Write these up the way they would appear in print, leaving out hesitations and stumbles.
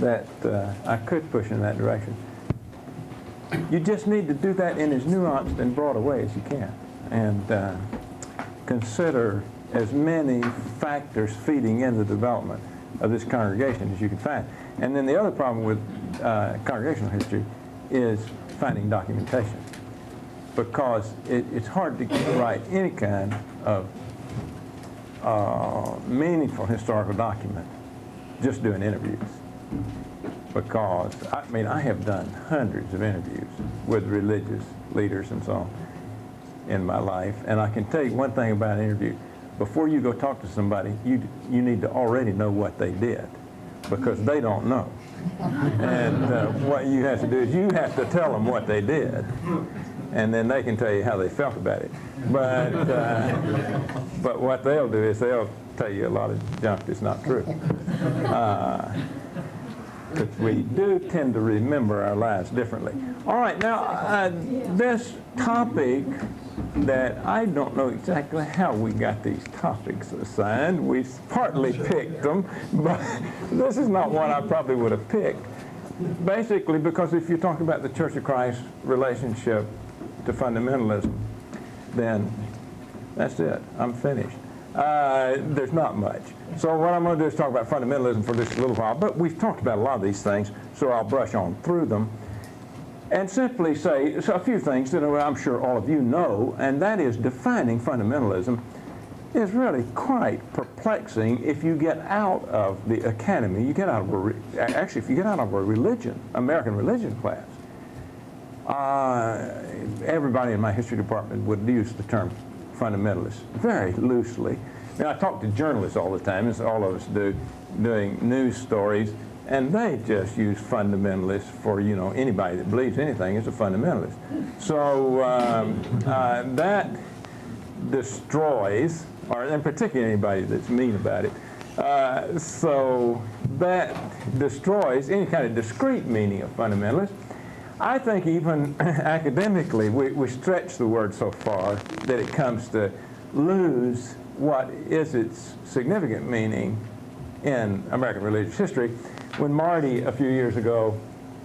that I could push in that direction. You just need to do that in as nuanced and broad a way as you can, and consider as many factors feeding into the development of this congregation as you can find. And then the other problem with congregational history is finding documentation, because it's hard to write any kind of meaningful historical document just doing interviews. Because, I mean, I have done hundreds of interviews with religious leaders and so on in my life, and I can tell you one thing about an interview. Before you go talk to somebody, you need to already know what they did, because they don't know. And what you have to do is you have to tell them what they did, and then they can tell you how they felt about it. But what they'll do is they'll tell you a lot of junk that's not true. Because we do tend to remember our lives differently. All right, now this topic that I don't know exactly how we got these topics assigned. We partly picked them, but this is not one I probably would have picked. Basically, because if you're talking about the Church of Christ relationship to fundamentalism, then that's it. I'm finished. There's not much. So what I'm going to do is talk about fundamentalism for just a little while, but we've talked about a lot of these things, so I'll brush on through them and simply say a few things that I'm sure all of you know, and that is defining fundamentalism is really quite perplexing if you get out of the academy, you get out of actually if you get out of a religion, American religion class. Everybody in my history department would use the term fundamentalist very loosely. I mean, I talk to journalists all the time, as all of us do, doing news stories, and they just use fundamentalists for, you know, anybody that believes anything is a fundamentalist. So that destroys, or in particular anybody that's mean about it, so that destroys any kind of discrete meaning of fundamentalist. I think even academically we stretch the word so far that it comes to lose what is its significant meaning in American religious history. When Marty, a few years ago,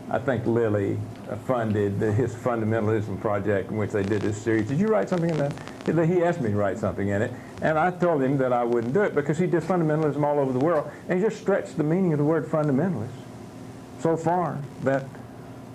I think Lilly funded his fundamentalism project in which they did this series. Did you write something in that? He asked me to write something in it, and I told him that I wouldn't do it because he did fundamentalism all over the world, and he just stretched the meaning of the word fundamentalist so far that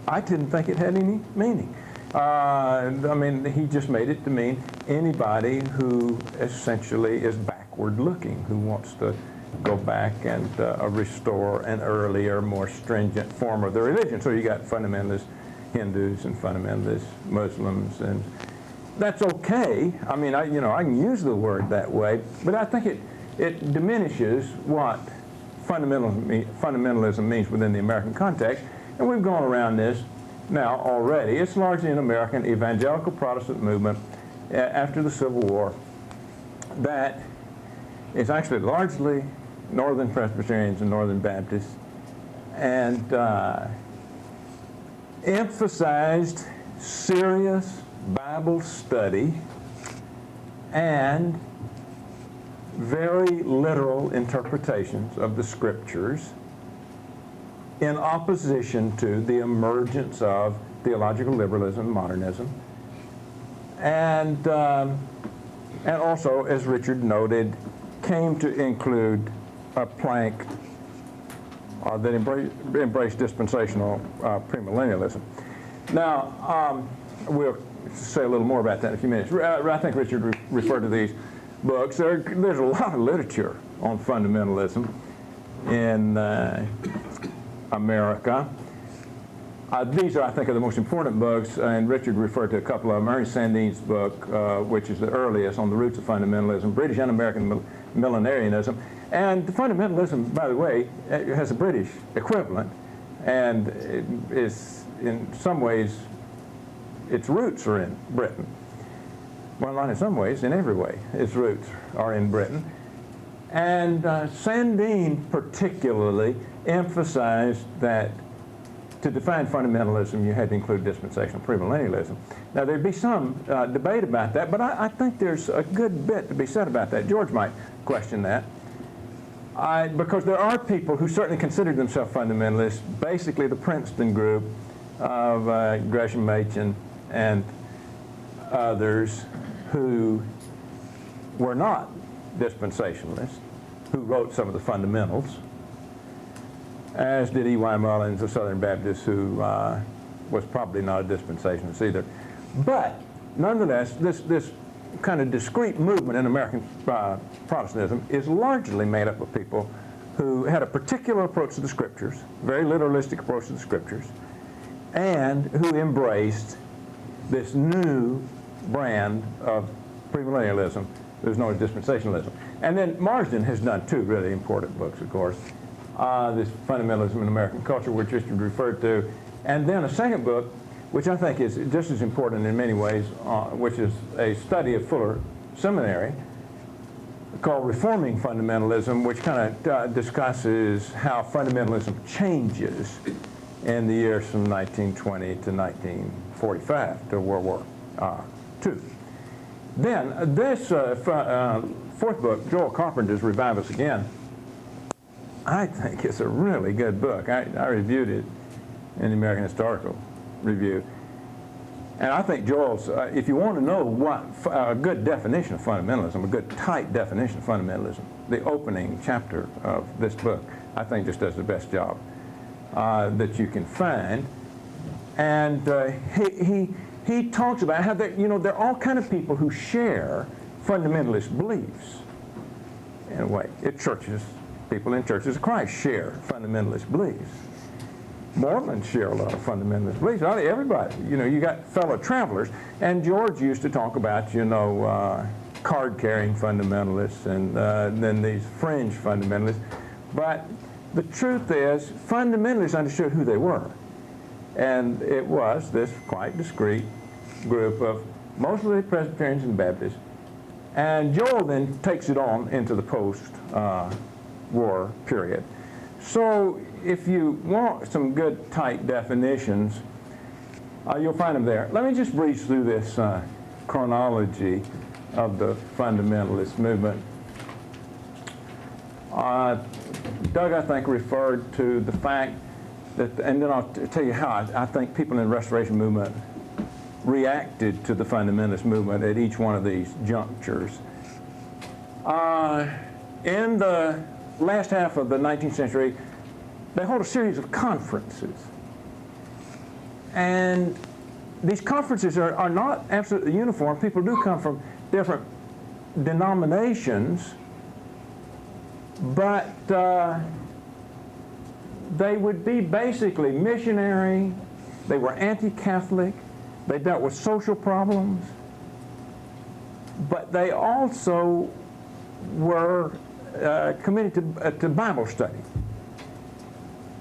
I didn't think it had any meaning. I mean, he just made it to mean anybody who essentially is backward looking, who wants to go back and restore an earlier, more stringent form of the religion. So you got fundamentalist Hindus and fundamentalist Muslims, and that's okay. I mean, I can use the word that way, but I think it diminishes what fundamentalism means within the American context. And we've gone around this now already. It's largely an American evangelical Protestant movement after the Civil War that is actually largely Northern Presbyterians and Northern Baptists, and emphasized serious Bible study and very literal interpretations of the Scriptures in opposition to the emergence of theological liberalism, modernism, and also, as Richard noted, came to include a plank that embraced dispensational premillennialism. Now, we'll say a little more about that in a few minutes. I think Richard referred to these books. There's a lot of literature on fundamentalism in America. These are, I think, are the most important books, and Richard referred to a couple of them. Ernest Sandine's book, which is the earliest, On the Roots of Fundamentalism, British and American Millenarianism. And fundamentalism, by the way, has a British equivalent, and it is, in some ways, its roots are in Britain. Well, not in some ways, in every way, its roots are in Britain. And Sandine particularly emphasized that to define fundamentalism, you had to include dispensational premillennialism. Now, there'd be some debate about that, but I think there's a good bit to be said about that. George might question that. Because there are people who certainly consider themselves fundamentalists, basically the Princeton group of Gresham Machen and others who were not dispensationalists, who wrote some of the fundamentals, as did E.Y. Mullins, a Southern Baptist, who was probably not a dispensationalist either. But nonetheless, this kind of discrete movement in American Protestantism is largely made up of people who had a particular approach to the Scriptures, very literalistic approach to the Scriptures, and who embraced this new brand of premillennialism that was known as dispensationalism. And then Marsden has done two really important books, of course, this Fundamentalism in American Culture, which Richard referred to, and then a second book, which I think is just as important in many ways, which is a study of Fuller Seminary, called Reforming Fundamentalism, which kind of discusses how fundamentalism changes in the years from 1920 to 1945, to World War II. Then this fourth book, Joel Carpenter's Revive Us Again, I think it's a really good book. I reviewed it in the American Historical Review. And I think Joel's, if you want to know what a good definition of fundamentalism, a good tight definition of fundamentalism, the opening chapter of this book, I think just does the best job that you can find. And he talks about how there are all kind of people who share fundamentalist beliefs. In a way, people in churches of Christ share fundamentalist beliefs. Mormons share a lot of fundamentalist beliefs. Everybody, you got fellow travelers. And George used to talk about, card-carrying fundamentalists and then these fringe fundamentalists. But the truth is, fundamentalists understood who they were. And it was this quite discrete group of mostly Presbyterians and Baptists. And Joel then takes it on into the post-war period. So if you want some good tight definitions, you'll find them there. Let me just breeze through this chronology of the fundamentalist movement. Doug, I think, referred to the fact that, and then I'll tell you how I think people in the Restoration movement reacted to the fundamentalist movement at each one of these junctures. In the last half of the 19th century, they hold a series of conferences. And these conferences are not absolutely uniform. People do come from different denominations, but they would be basically missionary. They were anti-Catholic. They dealt with social problems. But they also were committed to Bible study.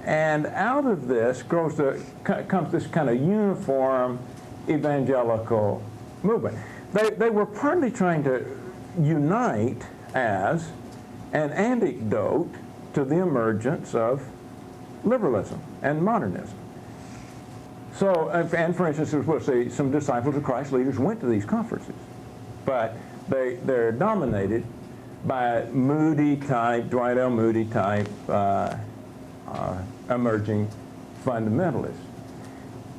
And out of this comes this kind of uniform evangelical movement. They were partly trying to unite as an antidote to the emergence of liberalism and modernism. So, and for instance, we'll say some disciples of Christ leaders went to these conferences, but they're dominated by Moody type, Dwight L. Moody type emerging fundamentalists.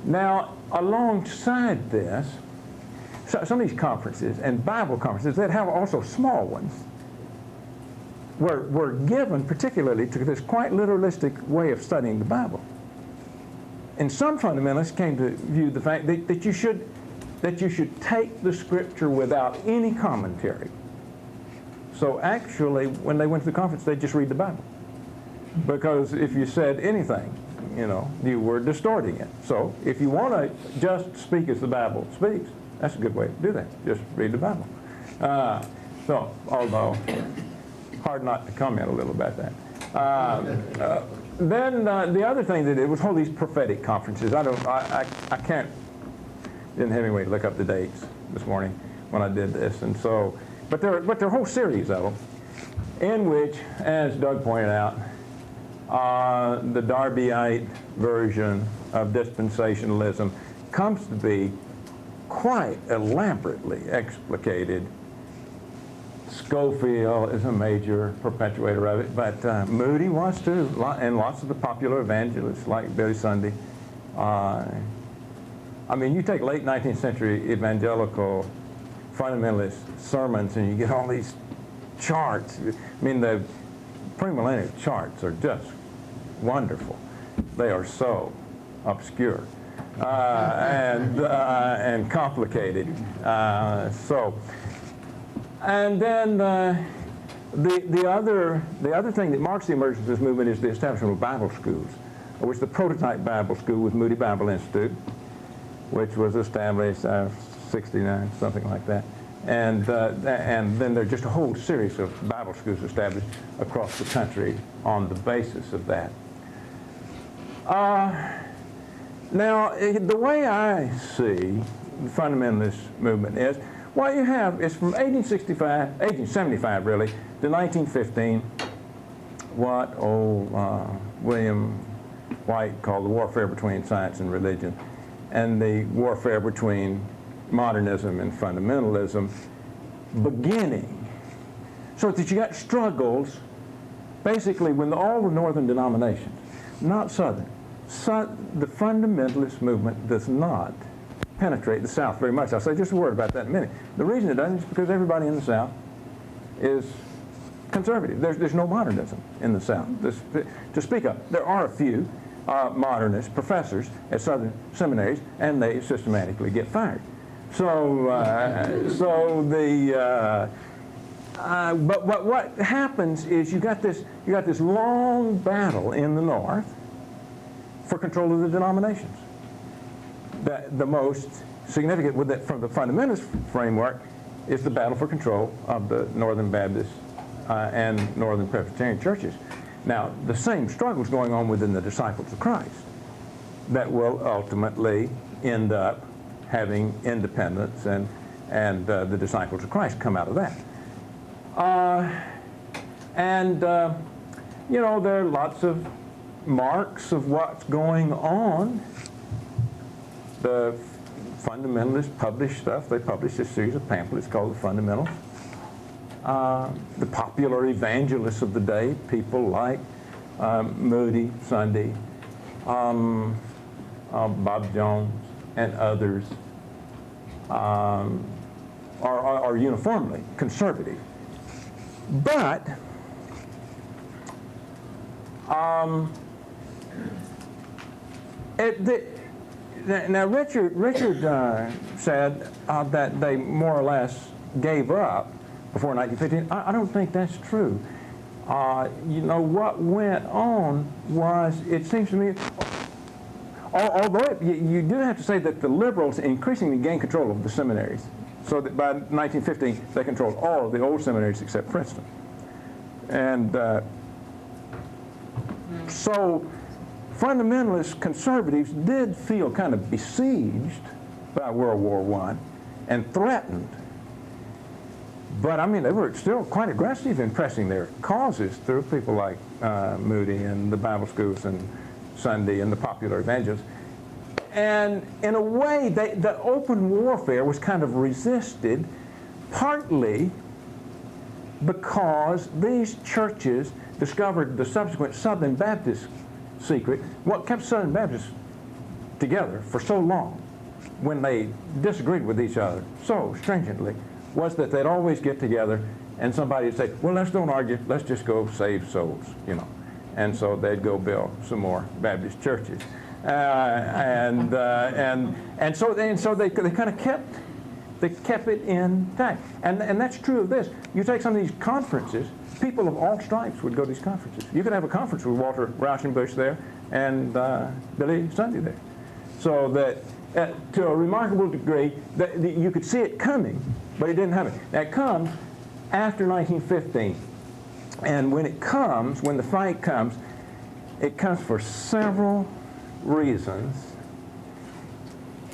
Now, alongside this, some of these conferences and Bible conferences that have also small ones were given particularly to this quite literalistic way of studying the Bible. And some fundamentalists came to view the fact that you should take the Scripture without any commentary. So actually, when they went to the conference, they just read the Bible. Because if you said anything, you were distorting it. So if you want to just speak as the Bible speaks, that's a good way to do that. Just read the Bible. Although hard not to comment a little about that. Then the other thing they did was hold these prophetic conferences. I can't, didn't have any way to look up the dates this morning when I did this, and so, but there are a whole series of them, in which, as Doug pointed out, the Darbyite version of dispensationalism comes to be quite elaborately explicated Schofield is a major perpetuator of it, but Moody was too, and lots of the popular evangelists like Billy Sunday. I mean, you take late 19th century evangelical fundamentalist sermons and you get all these charts. I mean, the premillennial charts are just wonderful. They are so obscure and complicated. And then the other thing that marks the emergence of this movement is the establishment of Bible schools, which the prototype Bible school was Moody Bible Institute, which was established 69, something like that. And then there are just a whole series of Bible schools established across the country on the basis of that. Now, the way I see the fundamentalist movement is, what you have is from 1875 really, to 1915, what old William White called the warfare between science and religion, and the warfare between modernism and fundamentalism beginning. So that you got struggles basically when all the northern denominations, not southern. The fundamentalist movement does not penetrate the South very much. I'll say just a word about that in a minute. The reason it doesn't is because everybody in the South is conservative. There's no modernism in the South to speak of. There are a few modernist professors at southern seminaries, and they systematically get fired. But what happens is you got this long battle in the North for control of the denominations. The most significant from the fundamentalist framework is the battle for control of the Northern Baptist and Northern Presbyterian churches. Now, the same struggle is going on within the Disciples of Christ that will ultimately end up having independence, and the Disciples of Christ come out of that. You know, there are lots of marks of what's going on. The fundamentalists publish stuff. They publish a series of pamphlets called The Fundamentals. The popular evangelists of the day, people like Moody, Sunday, Bob Jones, and others, are uniformly conservative. But now Richard said that they more or less gave up before 1915. I don't think that's true. You know, what went on was, it seems to me, although you do have to say that the liberals increasingly gained control of the seminaries, so that by 1915 they controlled all of the old seminaries except Princeton. And so fundamentalist conservatives did feel kind of besieged by World War I and threatened. But I mean, they were still quite aggressive in pressing their causes through people like Moody and the Bible schools and Sunday and the popular evangelists. And in a way, the open warfare was kind of resisted, partly because these churches discovered the subsequent Southern Baptist secret. What kept Southern Baptists together for so long, when they disagreed with each other so stringently, was that they'd always get together and somebody would say, well, let's don't argue, let's just go save souls, you know. And so they'd go build some more Baptist churches. And so they kind of kept it intact. And that's true of this. You take some of these conferences, people of all stripes would go to these conferences. You could have a conference with Walter Rauschenbusch there and Billy Sunday there. So that to a remarkable degree, that you could see it coming, but it didn't happen. That comes after 1915. And when it comes, when the fight comes, it comes for several reasons.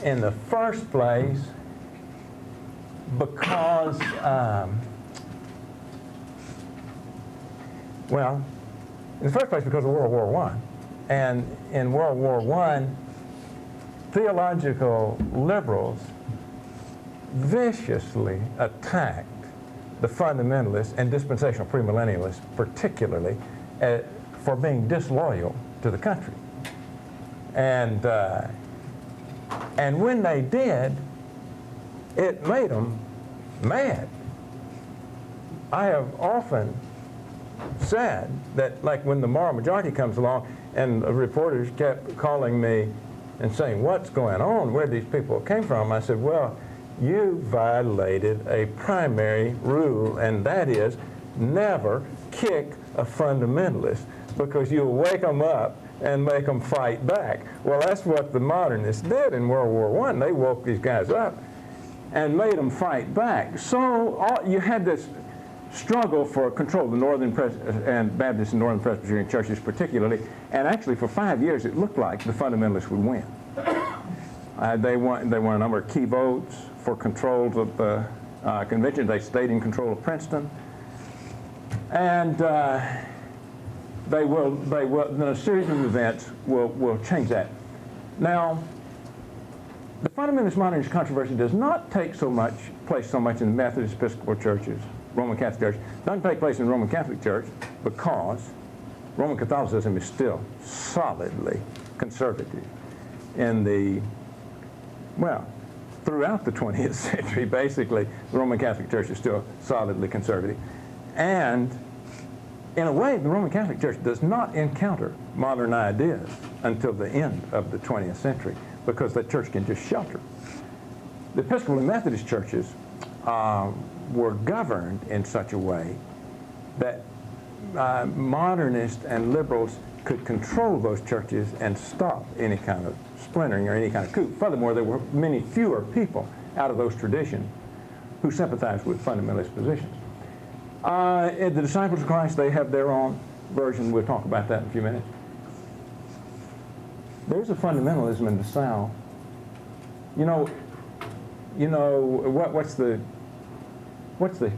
In the first place, because, well, in the first place because of World War I. And in World War I, theological liberals viciously attacked the fundamentalists and dispensational premillennialists particularly for being disloyal to the country. And when they did, it made them mad. I have often said that, like when the moral majority comes along and the reporters kept calling me and saying, what's going on, where these people came from, I said, well, you violated a primary rule, and that is never kick a fundamentalist, because you'll wake them up and make them fight back. Well, that's what the modernists did in World War I. They woke these guys up and made them fight back. So you had this struggle for control of the Northern and Baptist and Northern Presbyterian churches particularly, and actually for 5 years it looked like the fundamentalists would win. They won a number of key votes for controls of the convention. They stayed in control of Princeton, and they will, a series of events will change that. Now, the fundamentalist modernist controversy does not take place so much in the Methodist Episcopal churches, Roman Catholic Church. It doesn't take place in the Roman Catholic Church because Roman Catholicism is still solidly conservative in the, well, throughout the 20th century, basically, the Roman Catholic Church is still solidly conservative. And in a way, the Roman Catholic Church does not encounter modern ideas until the end of the 20th century, because the church can just shelter. The Episcopal and Methodist churches were governed in such a way that modernists and liberals could control those churches and stop any kind of splintering or any kind of coup. Furthermore, there were many fewer people out of those traditions who sympathized with fundamentalist positions. The Disciples of Christ, they have their own version. We'll talk about that in a few minutes. There's a fundamentalism in the South. What's the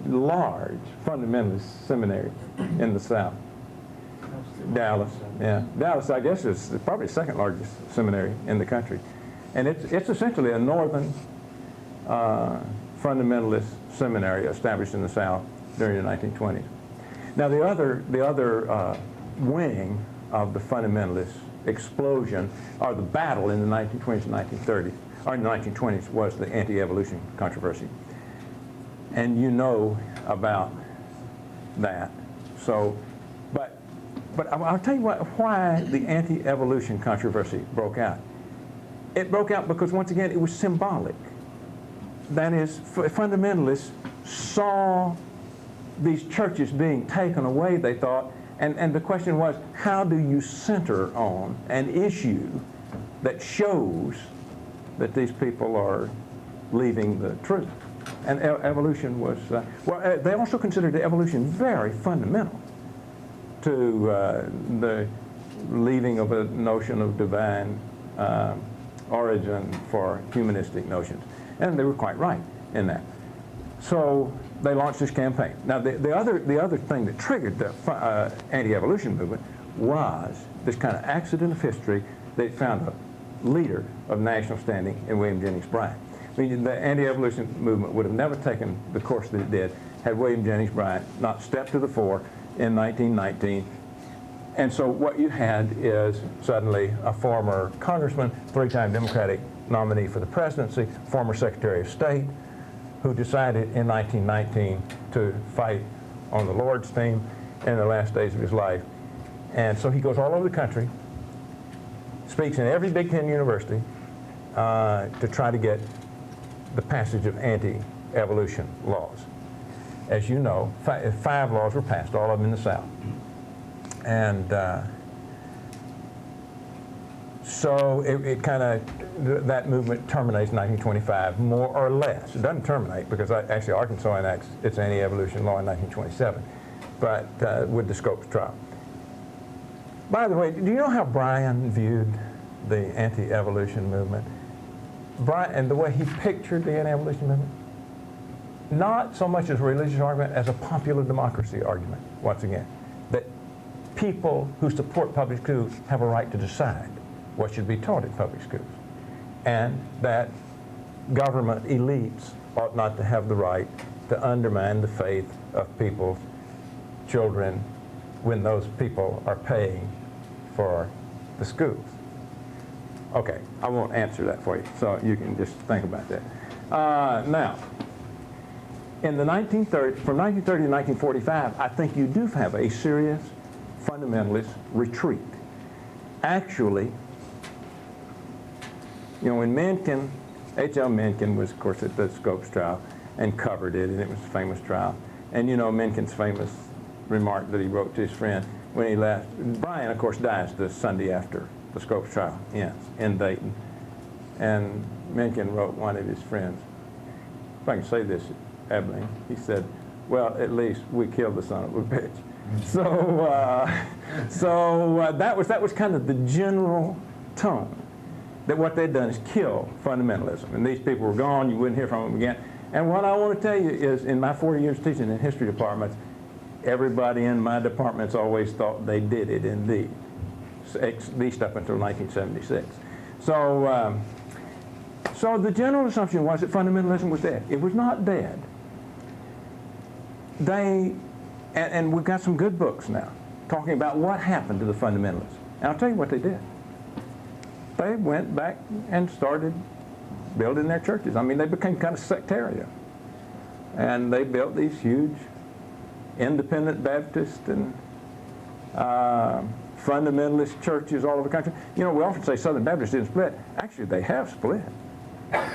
large fundamentalist seminary in the South? Dallas. Yeah, Dallas, I guess, is probably the second largest seminary in the country, and it's essentially a northern fundamentalist seminary established in the South during the 1920s. Now, the other wing of the fundamentalist explosion, or the battle in the 1920s and 1930s, or in the 1920s, was the anti-evolution controversy. And you know about that. So, but I'll tell you why the anti-evolution controversy broke out. It broke out because, once again, it was symbolic. That is, fundamentalists saw these churches being taken away, they thought, and the question was, how do you center on an issue that shows that these people are leaving the truth? And evolution was, they also considered evolution very fundamental to the leaving of a notion of divine origin for humanistic notions. And they were quite right in that. So they launched this campaign. Now, the other thing that triggered the anti-evolution movement was this kind of accident of history. They found a leader of national standing in William Jennings Bryan. I mean, the anti-evolution movement would have never taken the course that it did had William Jennings Bryan not stepped to the fore in 1919. And so what you had is suddenly a former congressman, three-time Democratic nominee for the presidency, former Secretary of State, who decided in 1919 to fight on the Lord's team in the last days of his life. And so he goes all over the country, speaks in every Big Ten university to try to get the passage of anti-evolution laws. As you know, 5 laws were passed, all of them in the South. And so it kind of, that movement terminates in 1925, more or less. It doesn't terminate because actually Arkansas enacts its anti-evolution law in 1927, but with the Scopes trial. By the way, do you know how Bryan viewed the anti-evolution movement? And the way he pictured the anti-evolution movement? Not so much as a religious argument as a popular democracy argument, once again. That people who support public schools have a right to decide what should be taught in public schools. And that government elites ought not to have the right to undermine the faith of people's children when those people are paying for the schools. Okay, I won't answer that for you, so you can just think about that. Now, in the 1930s, from 1930 to 1945, I think you do have a serious fundamentalist retreat. Actually, you know, when Mencken, H.L. Mencken was, of course, at the Scopes trial and covered it, and it was a famous trial. And you know Mencken's famous remark that he wrote to his friend when he left. Brian, of course, dies the Sunday after the Scopes trial ends in Dayton. And Mencken wrote one of his friends, if I can say this, Abilene, he said, well, at least we killed the son of a bitch. So that was kind of the general tone, that what they'd done is kill fundamentalism. And these people were gone, you wouldn't hear from them again. And what I want to tell you is, in my 4 years teaching in history departments, everybody in my departments always thought they did it indeed, at least up until 1976. So, so the general assumption was that fundamentalism was dead. It was not dead. And we've got some good books now talking about what happened to the fundamentalists. And I'll tell you what they did. They went back and started building their churches. I mean, they became kind of sectarian. And they built these huge independent Baptist and fundamentalist churches all over the country. You know, we often say Southern Baptists didn't split. Actually, they have split.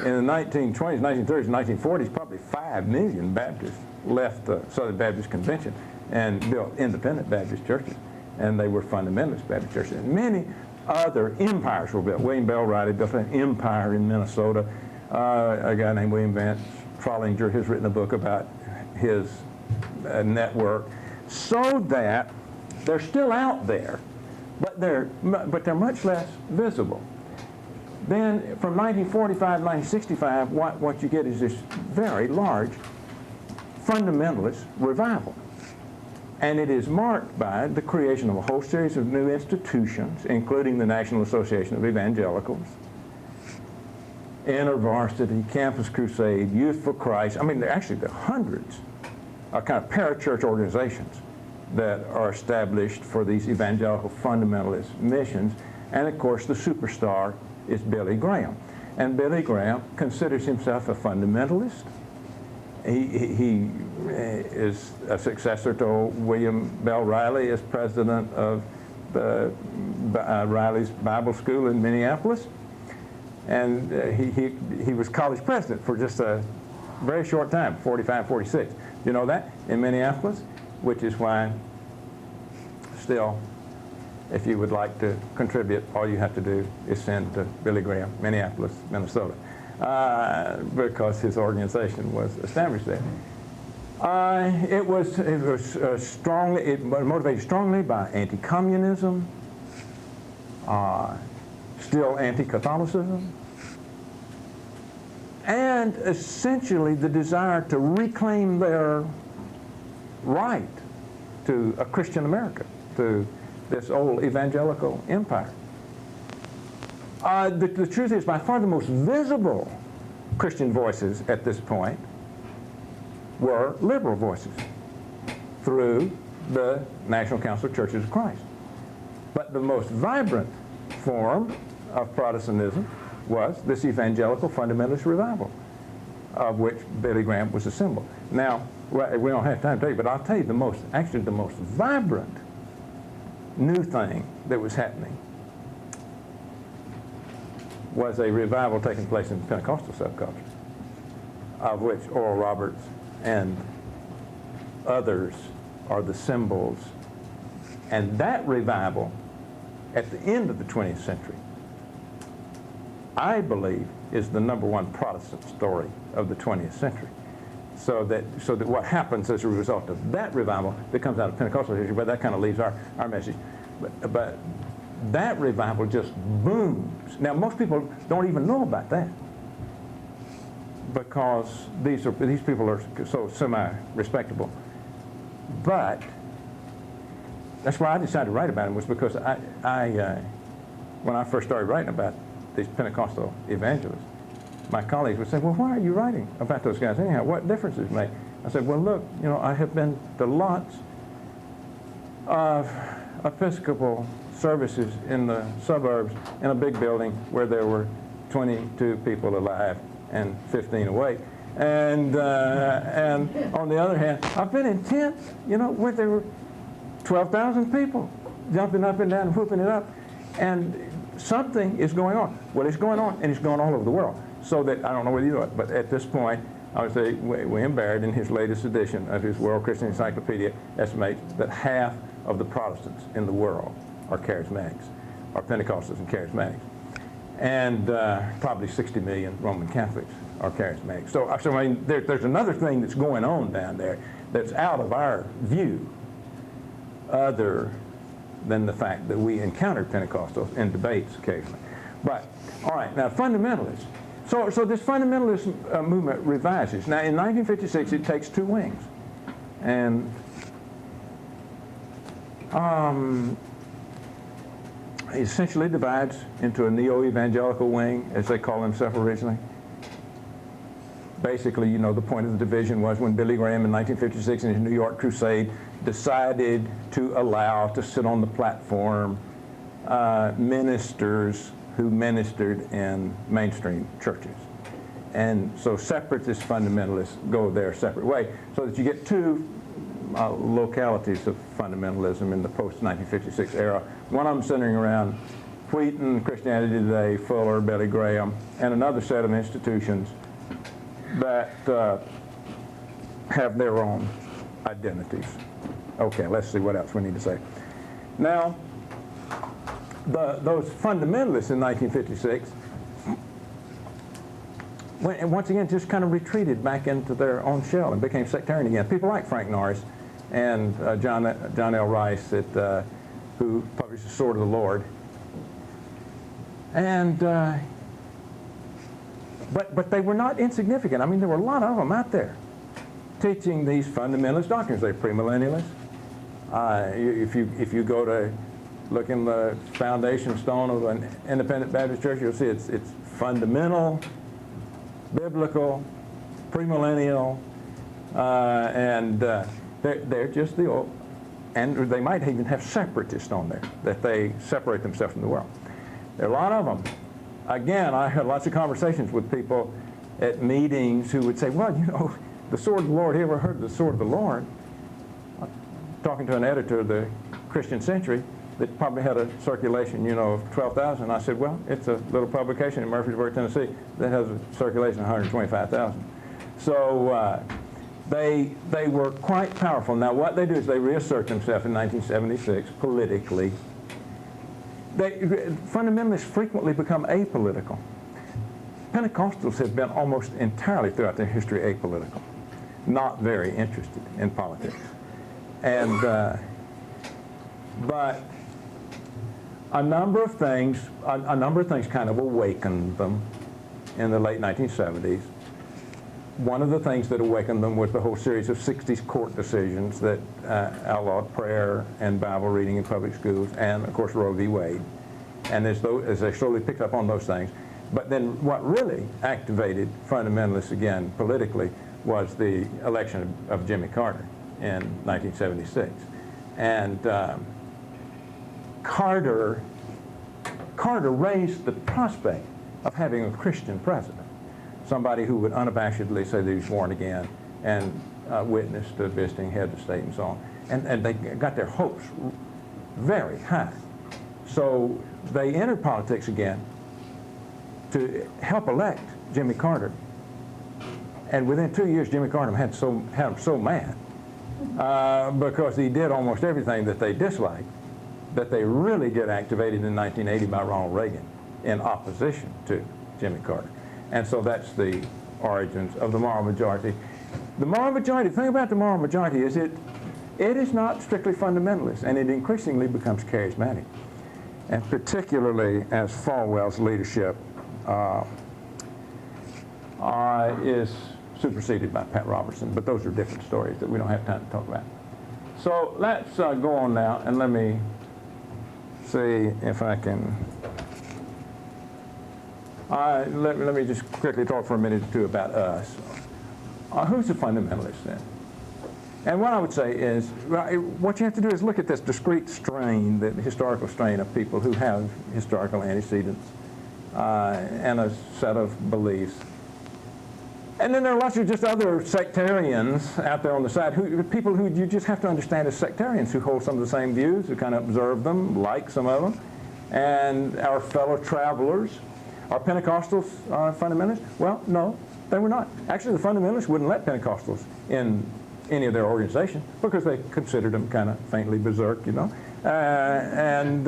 In the 1920s, 1930s, and 1940s, probably 5 million Baptists left the Southern Baptist Convention and built independent Baptist churches. And they were fundamentalist Baptist churches. And many other empires were built. William Bell Riley built an empire in Minnesota. A guy named William Vance Trollinger has written a book about his network, so that they're still out there, but they're much less visible. Then from 1945 to 1965, what you get is this very large fundamentalist revival. And it is marked by the creation of a whole series of new institutions, including the National Association of Evangelicals, InterVarsity, Campus Crusade, Youth for Christ. I mean, there are hundreds of kind of parachurch organizations that are established for these evangelical fundamentalist missions. And of course, the superstar is Billy Graham. And Billy Graham considers himself a fundamentalist. He is a successor to William Bell Riley as president of Riley's Bible School in Minneapolis. And he was college president for just a very short time, 45, 46. You know that? In Minneapolis, which is why still, if you would like to contribute, all you have to do is send to Billy Graham, Minneapolis, Minnesota, because his organization was established there. It was motivated strongly by anti-communism, still anti-Catholicism, and essentially the desire to reclaim their right to a Christian America, to this old evangelical empire. The truth is, by far the most visible Christian voices at this point were liberal voices through the National Council of Churches of Christ. But the most vibrant form of Protestantism was this evangelical fundamentalist revival, of which Billy Graham was a symbol. Now, we don't have time to tell you, but I'll tell you the most vibrant new thing that was happening was a revival taking place in the Pentecostal subculture, of which Oral Roberts and others are the symbols. And that revival, at the end of the 20th century, I believe is the #1 Protestant story of the 20th century. So that what happens as a result of that revival that comes out of Pentecostal history, but that kind of leaves our message. But that revival just booms. Now, most people don't even know about that because these people are so semi-respectable. But that's why I decided to write about them, was because when I first started writing about these Pentecostal evangelists, my colleagues would say, well, why are you writing about those guys anyhow? What difference does it make? I said, well, look, you know, I have been to lots of Episcopal services in the suburbs in a big building where there were 22 people alive and 15 awake. And on the other hand, I've been in tents, you know, where there were 12,000 people jumping up and down and whooping it up. And something is going on. Well, it's going on, and it's going all over the world. So that, I don't know whether you know it, but at this point, I would say William Barrett, in his latest edition of his World Christian Encyclopedia, estimates that half of the Protestants in the world are charismatics, are Pentecostals and charismatics. And probably 60 million Roman Catholics are charismatics. So I mean, there's another thing that's going on down there that's out of our view, other than the fact that we encounter Pentecostals in debates occasionally. But, all right, now fundamentalists. So this fundamentalist movement revises. Now, in 1956, it takes two wings. And it essentially divides into a neo-evangelical wing, as they call themselves originally. Basically, you know, the point of the division was when Billy Graham in 1956 in his New York crusade decided to allow to sit on the platform ministers who ministered in mainstream churches. And so separatist fundamentalists go their separate way, so that you get two localities of fundamentalism in the post-1956 era. One of them centering around Wheaton, Christianity Today, Fuller, Billy Graham, and another set of institutions that have their own identities. Okay, let's see what else we need to say. Now, those fundamentalists in 1956 once again just kind of retreated back into their own shell and became sectarian again. People like Frank Norris and John L. Rice, who published The Sword of the Lord. And but they were not insignificant. I mean, there were a lot of them out there teaching these fundamentalist doctrines. They're premillennialists. If you go to look in the foundation stone of an independent Baptist church, you'll see it's fundamental, biblical, premillennial, and they're just the old. And they might even have separatists on there, that they separate themselves from the world. There are a lot of them. Again, I had lots of conversations with people at meetings who would say, well, you know, the sword of the Lord, you ever heard of the sword of the Lord? Talking to an editor of the Christian Century that probably had a circulation, you know, of 12,000. I said, well, it's a little publication in Murfreesboro, Tennessee that has a circulation of 125,000. So they were quite powerful. Now, what they do is they reassert themselves in 1976 politically. Fundamentalists frequently become apolitical. Pentecostals have been almost entirely throughout their history apolitical, not very interested in politics. And but a number of things kind of awakened them in the late 1970s. One of the things that awakened them was the whole series of 60s court decisions that outlawed prayer and Bible reading in public schools, and of course Roe v. Wade. And as they slowly picked up on those things, but then what really activated fundamentalists again politically was the election of Jimmy Carter in 1976. And Carter raised the prospect of having a Christian president, somebody who would unabashedly say that he was born again and witness to visiting heads of state and so on. And they got their hopes very high. So they entered politics again to help elect Jimmy Carter. And within 2 years, Jimmy Carter had them so mad because he did almost everything that they disliked, that they really get activated in 1980 by Ronald Reagan in opposition to Jimmy Carter. And so that's the origins of the moral majority. The moral majority, the thing about the moral majority is it is not strictly fundamentalist, and it increasingly becomes charismatic. And particularly as Falwell's leadership is superseded by Pat Robertson, but those are different stories that we don't have time to talk about. So let's go on now, and let me see if I can. Let me just quickly talk for a minute or two about us. who's a fundamentalist then? And what I would say is, what you have to do is look at this discrete strain, the historical strain of people who have historical antecedents and a set of beliefs. And then there are lots of just other sectarians out there on the side, people who you just have to understand as sectarians, who hold some of the same views, who kind of observe them, like some of them. And our fellow travelers. Are Pentecostals fundamentalists? Well, no, they were not. Actually, the fundamentalists wouldn't let Pentecostals in any of their organizations because they considered them kind of faintly berserk, you know, and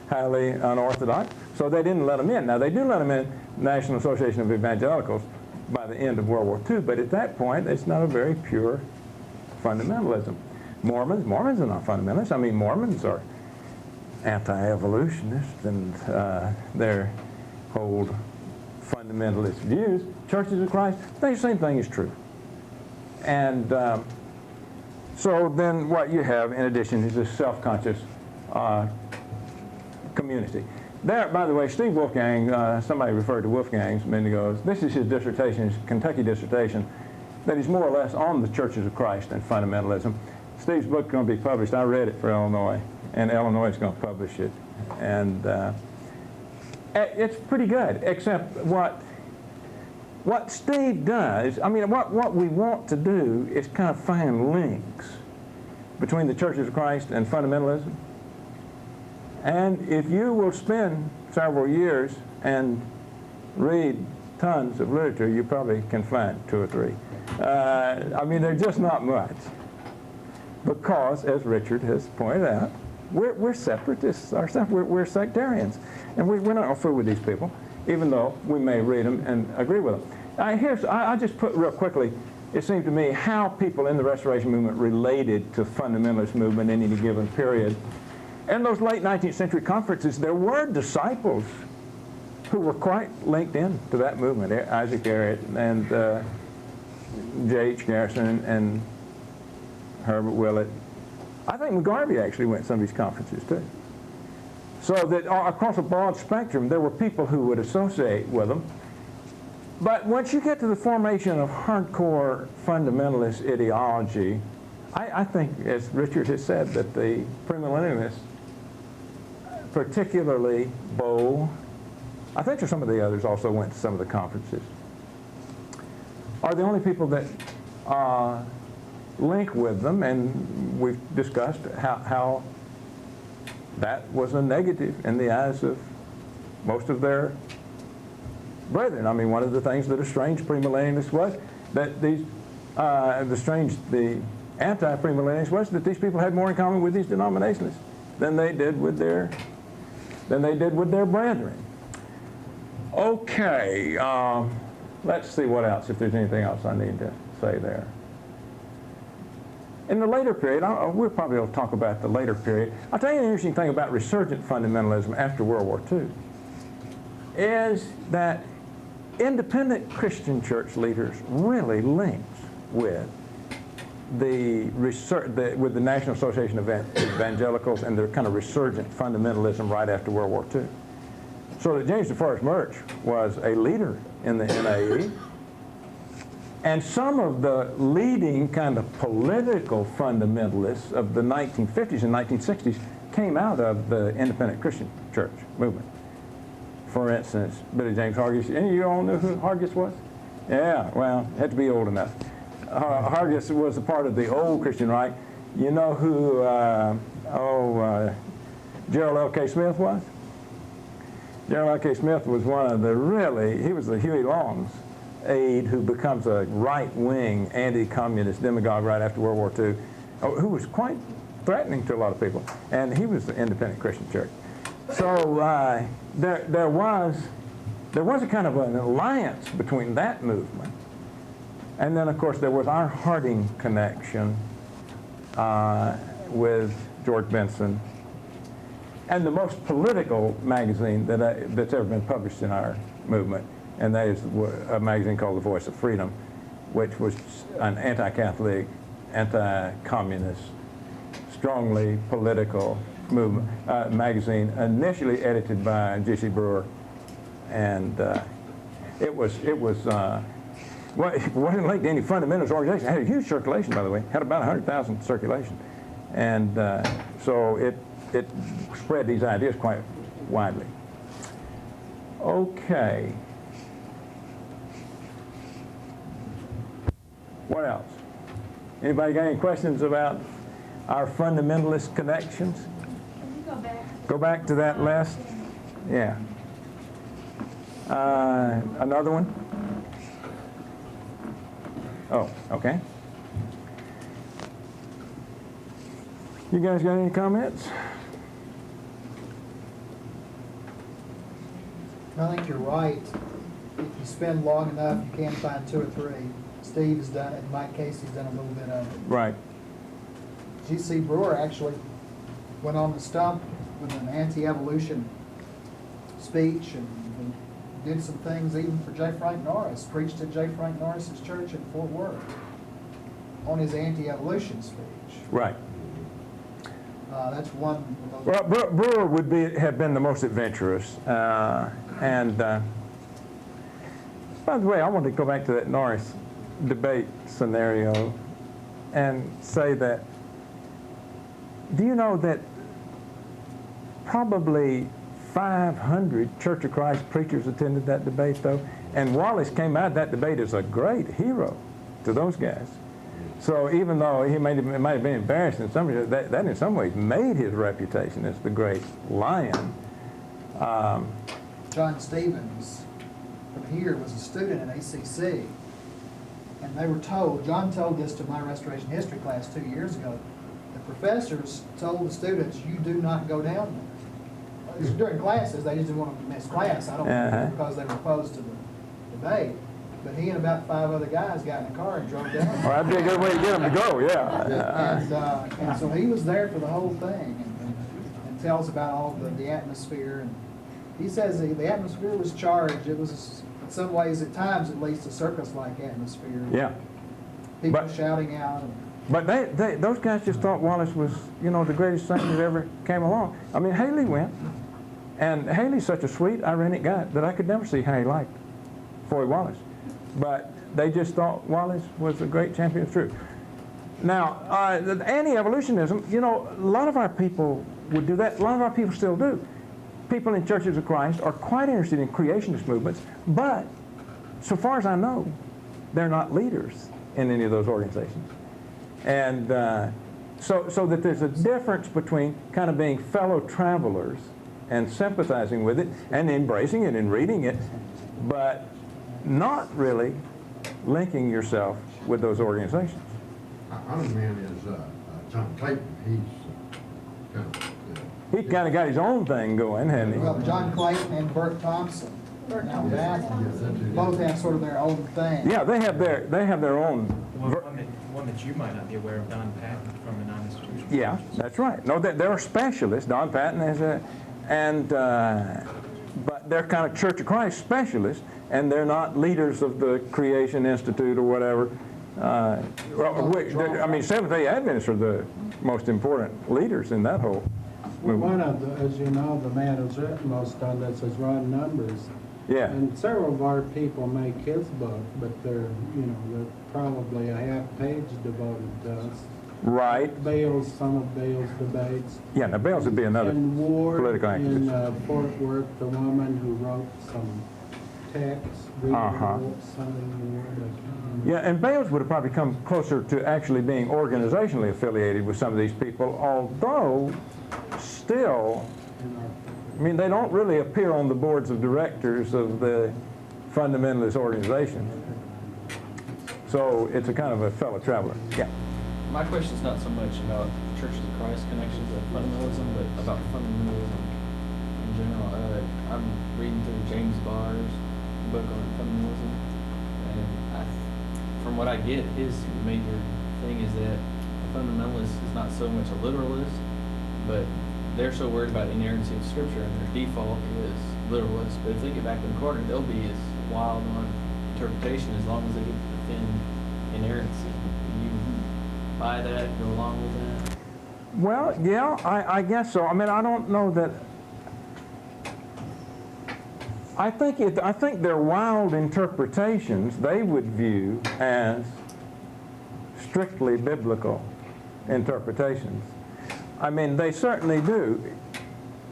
highly unorthodox. So they didn't let them in. Now, they do let them in National Association of Evangelicals by the end of World War II, but at that point, it's not a very pure fundamentalism. Mormons are not fundamentalists. I mean, Mormons are anti-evolutionists, and they're hold fundamentalist views. Churches of Christ, the same thing is true. And so then what you have in addition is this self-conscious community. There, by the way, Steve Wolfgang, somebody referred to Wolfgang's a minute ago. This is his dissertation, his Kentucky dissertation, that is more or less on the Churches of Christ and fundamentalism. Steve's book is going to be published. I read it for Illinois, and Illinois is going to publish it. And it's pretty good, except what Steve does, I mean, what we want to do is kind of find links between the Churches of Christ and fundamentalism. And if you will spend several years and read tons of literature, you probably can find 2 or 3. I mean, they're just not much. Because, as Richard has pointed out, we're separatists ourselves. We're sectarians. And we're not going to fool with these people, even though we may read them and agree with them. I'll just put real quickly, it seemed to me, how people in the Restoration movement related to fundamentalist movement in any given period. In those late 19th century conferences, there were disciples who were quite linked in to that movement. Isaac Garrett and J.H. Garrison and Herbert Willett. I think McGarvey actually went to some of these conferences too. So that across a broad spectrum, there were people who would associate with them. But once you get to the formation of hardcore fundamentalist ideology, I think, as Richard has said, that the premillennialists, particularly Bow, I think some of the others also went to some of the conferences, are the only people that link with them, and we've discussed how that was a negative in the eyes of most of their brethren. I mean, one of the things that estranged premillennialists was that the anti-premillennialists was that these people had more in common with these denominationalists than they did with their brethren. Okay, let's see what else, if there's anything else I need to say there. In the later period, we'll probably talk about the later period. I'll tell you an interesting thing about resurgent fundamentalism after World War II, is that independent Christian church leaders really linked with the National Association of Evangelicals and their kind of resurgent fundamentalism right after World War II. So that James DeForest Murch was a leader in the NAE, and some of the leading kind of political fundamentalists of the 1950s and 1960s came out of the independent Christian church movement. For instance, Billy James Hargis. Any of you all know who Hargis was? Yeah, well, had to be old enough. Hargis was a part of the old Christian right. You know who Gerald L.K. Smith was? Gerald L.K. Smith was one of he was the Huey Long's aide who becomes a right-wing anti-communist demagogue right after World War II, who was quite threatening to a lot of people. And he was the independent Christian church. So there was a kind of an alliance between that movement, and then of course there was our Harding connection with George Benson, and the most political magazine that's ever been published in our movement, and that is a magazine called The Voice of Freedom, which was an anti-Catholic, anti-communist, strongly political movement magazine, initially edited by J.C. Brewer, and it was Well, it wasn't linked to any fundamentalist organization. It had a huge circulation, by the way. It had about 100,000 circulation. And so it spread these ideas quite widely. Okay. What else? Anybody got any questions about our fundamentalist connections? Can you go back? Go back to that last. Yeah. Another one? Oh, okay. You guys got any comments? I think you're right. If you spend long enough, you can find 2 or 3. Steve has done it, and Mike Casey's done a little bit of it. Right. G.C. Brewer actually went on the stump with an anti-evolution speech and did some things even for J. Frank Norris, preached at J. Frank Norris's church in Fort Worth on his anti-evolution speech. Right. That's one of those. Well, Brewer would have been the most adventurous. By the way, I want to go back to that Norris debate scenario and say that, do you know that probably 500 Church of Christ preachers attended that debate, though? And Wallace came out of that debate as a great hero to those guys. So even though it might have been embarrassed in some ways, that in some ways made his reputation as the great lion. John Stevens from here was a student at ACC, and they were told, John told this to my restoration history class 2 years ago, the professors told the students, you do not go down there. This was during classes, they just didn't want to miss class. I don't know because they were opposed to the debate. But he and about 5 other guys got in a car and drove down. Well, that'd be a good way to get him to go, yeah. And so he was there for the whole thing and tells about all the atmosphere. And he says the atmosphere was charged. It was, in some ways, at times at least, a circus-like atmosphere. Yeah. People shouting out. But those guys just thought Wallace was, the greatest thing that ever came along. I mean, Haley went, and Haley's such a sweet, ironic guy that I could never see how he liked Foy Wallace. But they just thought Wallace was a great champion of truth. Now, anti-evolutionism, a lot of our people would do that. A lot of our people still do. People in Churches of Christ are quite interested in creationist movements, but so far as I know, they're not leaders in any of those organizations. And so that there's a difference between kind of being fellow travelers and sympathizing with it and embracing it and reading it, but not really linking yourself with those organizations. Other man is John Clayton. He kind of got his own thing going, hasn't he? Well, John Clayton and Bert Thompson. Now both have sort of their own thing. Yeah, they have their own. One that you might not be aware of, Don Patton from the non-institutional. Yeah, that's right. No, they're specialists. Don Patton is but they're kind of Church of Christ specialists, and they're not leaders of the Creation Institute or whatever. Seventh-day Adventists are the most important leaders in that whole Well, movement. one of the, as you know, the man who's written most on this is Ron Numbers. Yeah. And several of our people make his book, but they're probably a half page devoted to us. Right. Bales, some of Bales' debates. Yeah, now Bales would be another And Ward political activist. in Fort Worth, the woman who wrote some texts. Yeah, and Bales would have probably come closer to actually being organizationally affiliated with some of these people, although still, they don't really appear on the boards of directors of the fundamentalist organizations. So it's a kind of a fellow traveler. Yeah. My question is not so much about Churches of Christ connections of fundamentalism, but about fundamentalism in general. I'm reading through James Barr's book on fundamentalism, and from what I get, his major thing is that a fundamentalist is not so much a literalist, but they're so worried about inerrancy of Scripture, and their default is literalist. But if they get back in the corner, they'll be as wild on interpretation as long as they get to defend inerrancy. Do you buy that, go along with that? Well, yeah, I guess so. I don't know that. I think their wild interpretations they would view as strictly biblical interpretations. I mean, they certainly do,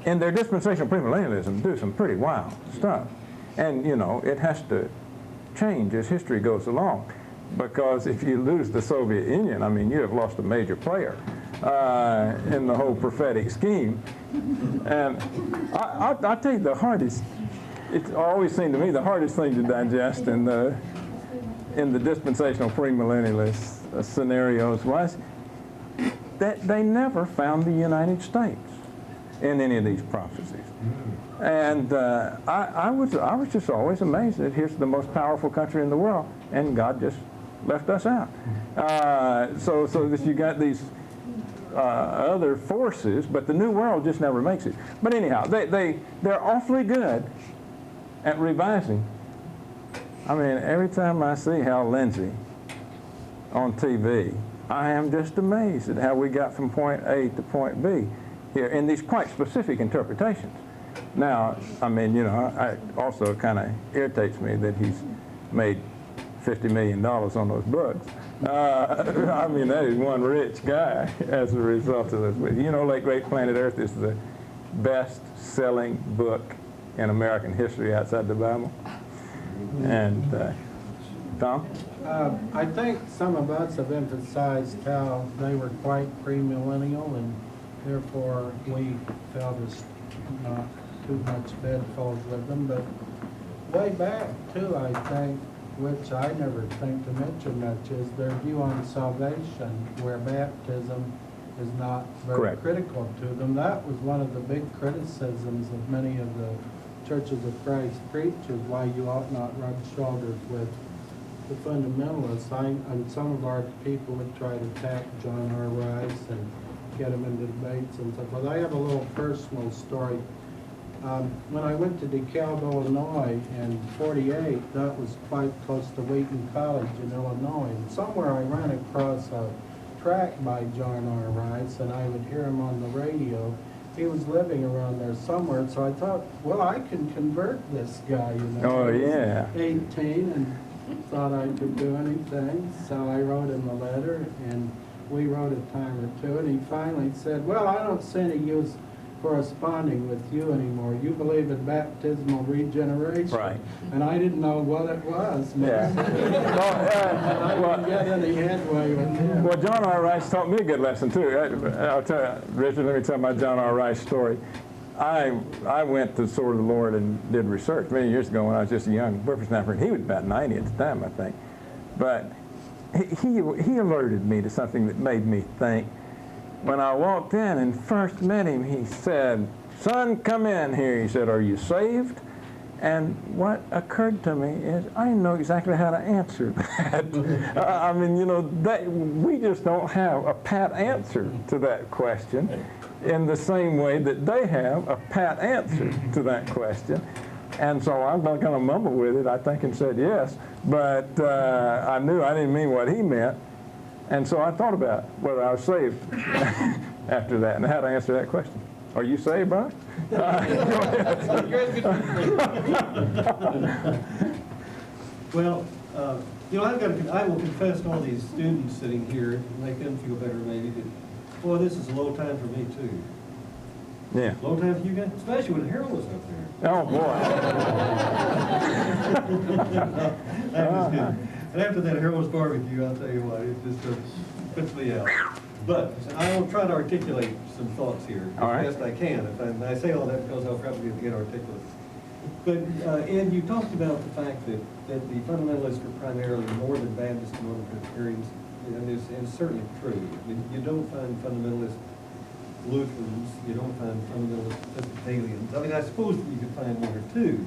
in their dispensational premillennialism, do some pretty wild stuff. And, you know, it has to change as history goes along. Because if you lose the Soviet Union, I mean, you have lost a major player in the whole prophetic scheme. And I'll tell you the hardest, it's always seemed to me the hardest thing to digest in the dispensational premillennialist scenarios was that they never found the United States in any of these prophecies. And I was just always amazed that here's the most powerful country in the world, and God just left us out. So that you got these other forces, but the New World just never makes it. But anyhow, they're awfully good at revising. I mean, every time I see Hal Lindsey on TV, I am just amazed at how we got from point A to point B here in these quite specific interpretations. Now, I mean, you know, it also kind of irritates me that he's made $50 million on those books. I mean, that is one rich guy as a result of this. You know, like Great Planet Earth is the best-selling book in American history outside the Bible. And Tom? I think some of us have emphasized how they were quite premillennial, and therefore we felt as not too much bedfellows with them. But way back, too, I think, which I never think to mention much, is their view on salvation, where baptism is not very Correct. critical to them. That was one of the big criticisms of many of the Churches of Christ preachers, why you ought not rub shoulders with the fundamentalists. And some of our people would try to attack John R. Rice and get him into debates and stuff. But I have a little personal story. When I went to DeKalb, Illinois in '48, that was quite close to Wheaton College in Illinois. And somewhere I ran across a track by John R. Rice, and I would hear him on the radio. He was living around there somewhere, so I thought, well, I can convert this guy, you know. Oh, yeah. 18 and thought I could do anything, so I wrote him a letter, and we wrote a time or two, and he finally said, well, I don't see any use corresponding with you anymore. You believe in baptismal regeneration. Right. And I didn't know what it was. Yeah. I didn't get any headway with him. Well, John R. Rice taught me a good lesson, too. I'll tell you, Richard, let me tell my John R. Rice story. I went to Sword of the Lord and did research many years ago when I was just a young whippersnapper, and he was about 90 at the time, I think. But he alerted me to something that made me think. When I walked in and first met him, he said, son, come in here. He said, are you saved? And what occurred to me is I didn't know exactly how to answer that. I mean, you know, we just don't have a pat answer to that question in the same way that they have a pat answer to that question. And so I'm not going to mumble with it, I think, and said yes. But I knew I didn't mean what he meant. And so I thought about whether I was saved after that and how to answer that question. Are you saved, Brian? Well, you know, I will confess to all these students sitting here, make them feel better maybe, that, boy, this is a low time for me too. Yeah. Low time for you guys, especially when Harrell was up there. Oh, boy. I'm just kidding. And after that Harrell's barbecue, I'll tell you what, it just puts me out. But I will try to articulate some thoughts here All right. as best I can. And I say all that because I'll probably be inarticulate. But Ed, you talked about the fact that the fundamentalists are primarily Northern Baptists and Northern Presbyterians, and it's certainly true. I mean, you don't find fundamentalist Lutherans, you don't find fundamentalist Episcopalians. I mean, I suppose that you could find one or two,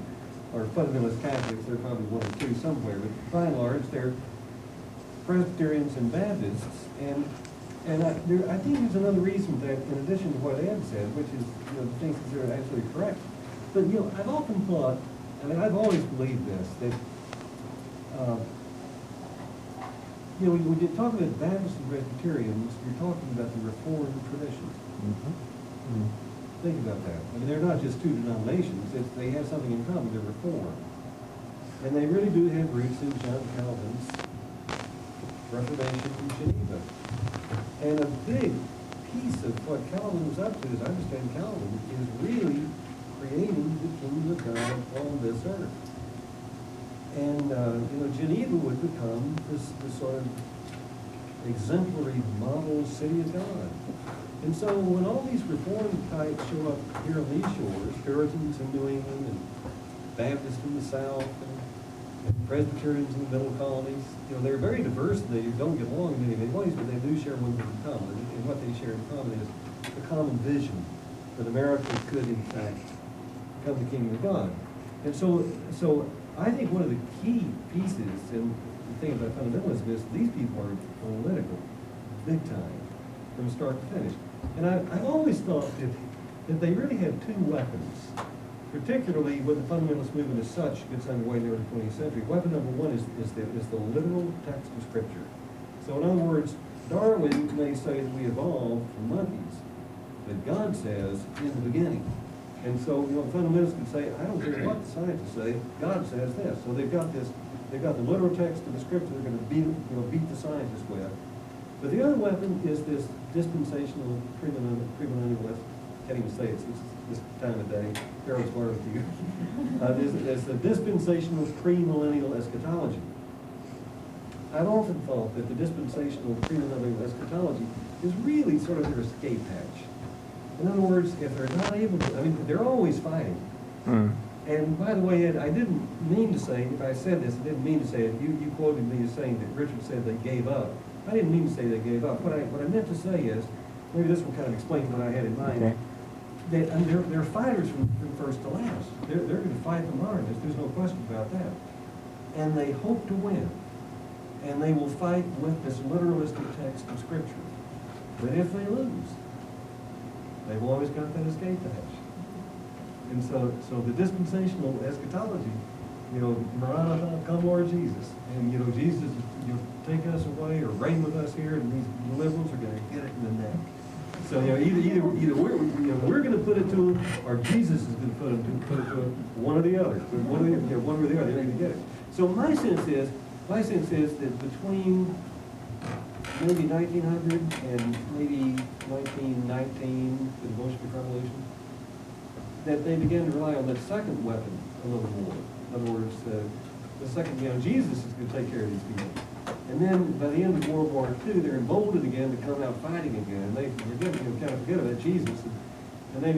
or fundamentalist Catholics, there are probably one or two somewhere, but by and large, they're Presbyterians and Baptists, and I think there's another reason that, in addition to what Ed said, which is, you know, the things that are absolutely correct. But, you know, I've often thought, I mean, I've always believed this, that, you know, when you talk about Baptists and Presbyterians, you're talking about the Reformed tradition. Mm-hmm. Think about that. I mean, they're not just two denominations, they have something in common, they're Reformed. And they really do have roots in John Calvin's Reformation in Geneva. And a big piece of what Calvin was up to, as I understand Calvin, is really creating the kingdom of God on this earth. And, Geneva would become this sort of exemplary model city of God. And so when all these Reformed types show up here on these shores, Puritans in New England and Baptists in the South and Presbyterians in the Middle Colonies, they're very diverse and they don't get along in many ways, but they do share one thing in common. And what they share in common is the common vision that America could, in fact, become the kingdom of God. And so I think one of the key pieces in the thing about fundamentalism is these people are political, big time, from start to finish. And I've always thought that they really have two weapons, particularly when the fundamentalist movement as such gets underway in the early 20th century. Weapon number one is the literal text of Scripture. So in other words, Darwin may say that we evolved from monkeys, but God says in the beginning. And so, fundamentalists can say, I don't care what the scientists say, God says this. So they've got the literal text of the Scripture they're going to beat the scientists with. But the other weapon is this dispensational premillennialist. Can't even say it. It's this time of day. Harrell's smarter than you. There's the dispensational premillennial eschatology. I've often thought that the dispensational premillennial eschatology is really sort of their escape hatch. In other words, if they're not able to, they're always fighting. And by the way, Ed, I didn't mean to say, if I said this, I didn't mean to say it. You quoted me as saying that Richard said they gave up. I didn't mean to say they gave up. What I meant to say is, maybe this will kind of explain what I had in mind. Okay. They're fighters from first to last. They're going to fight the modernists. There's no question about that. And they hope to win. And they will fight with this literalistic text of Scripture. But if they lose, they've always got that escape hatch. And so the dispensational eschatology, Maranatha, come Lord Jesus. And, Jesus, you'll take us away or reign with us here, and these liberals are going to get it in the neck. So, either we're going to put it to them, or Jesus is going to put it to them, one or the other. One or the other, they're going to get it. So my sense is that between maybe 1900 and maybe 1919, the Bolshevik Revolution, that they began to rely on that second weapon a little more. In other words, the second, Jesus is going to take care of these people. And then by the end of World War II, they're emboldened again to come out fighting again. And they forget about Jesus. And they,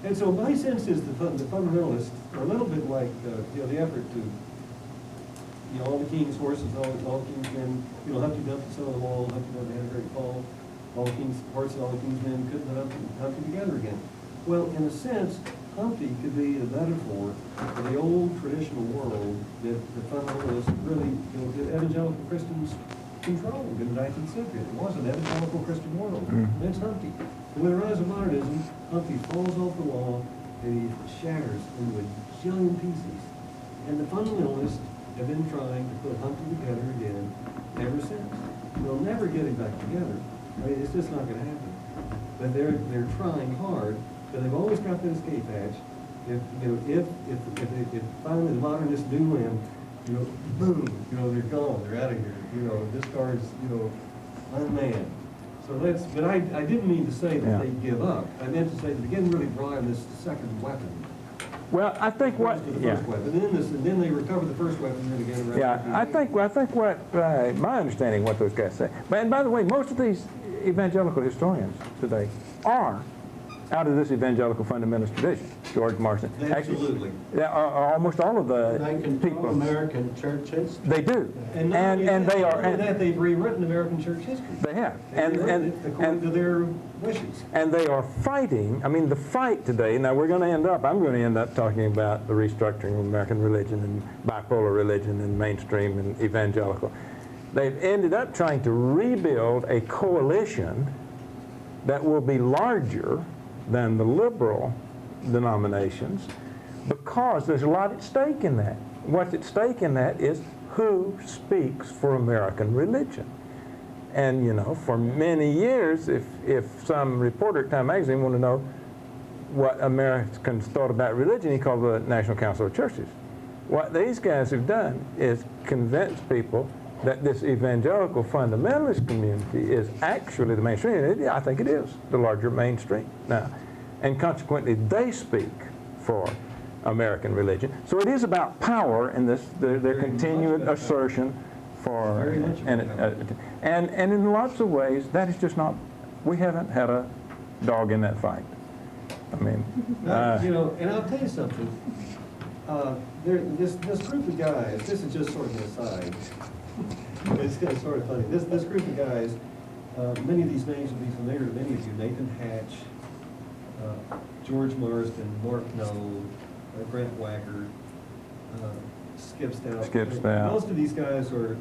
and so my sense is the fundamentalists are a little bit like, the effort to, all the king's horses, all the king's men, Humpty Dumpty, son of the wall, Humpty Dumpty had a great fall. All the king's horses, all the king's men couldn't put Humpty together again. Well, in a sense, Humpty could be a metaphor for the old traditional world that the fundamentalists really, that evangelical Christians controlled in the 19th century. It was an evangelical Christian world. That's Humpty. And with the rise of modernism, Humpty falls off the wall and he shatters into a jillion pieces. And the fundamentalists have been trying to put Humpty together again ever since. They'll never get him back together. It's just not going to happen. But they're trying hard. But they've always got that escape hatch. If finally the modernists do win, boom, they're gone, they're out of here. This card's, unmanned. So but I didn't mean to say that they give up. I meant to say that they didn't really rely on this second weapon. Well, I think what, And then they recover the first weapon and then again. I think what my understanding of what those guys say. And by the way, most of these evangelical historians today are out of this evangelical fundamentalist tradition. George Marston. Absolutely. Almost all of the They control people. American church history. They do. And they are. And that they've rewritten American church history. They have. According to their wishes. And they are fighting. The fight today. Now I'm going to end up talking about the restructuring of American religion and bipolar religion and mainstream and evangelical. They've ended up trying to rebuild a coalition that will be larger than the liberal denominations, because there's a lot at stake in that. What's at stake in that is who speaks for American religion. And for many years, if some reporter at Time Magazine wanted to know what Americans thought about religion. He called the National Council of Churches. What these guys have done is convince people that this evangelical fundamentalist community is actually the mainstream. I think it is the larger mainstream now. And consequently, they speak for American religion. So it is about power in this, their continued assertion for, and in lots of ways, that is just not, we haven't had a dog in that fight. I mean, You know, and I'll tell you something. This group of guys, this is just sort of an aside. It's sort of funny. This group of guys, many of these names will be familiar to many of you. Nathan Hatch, George Marsden, Mark Knoll, Brent Wacker, Skip Stout. Skip Stout. Most of these guys are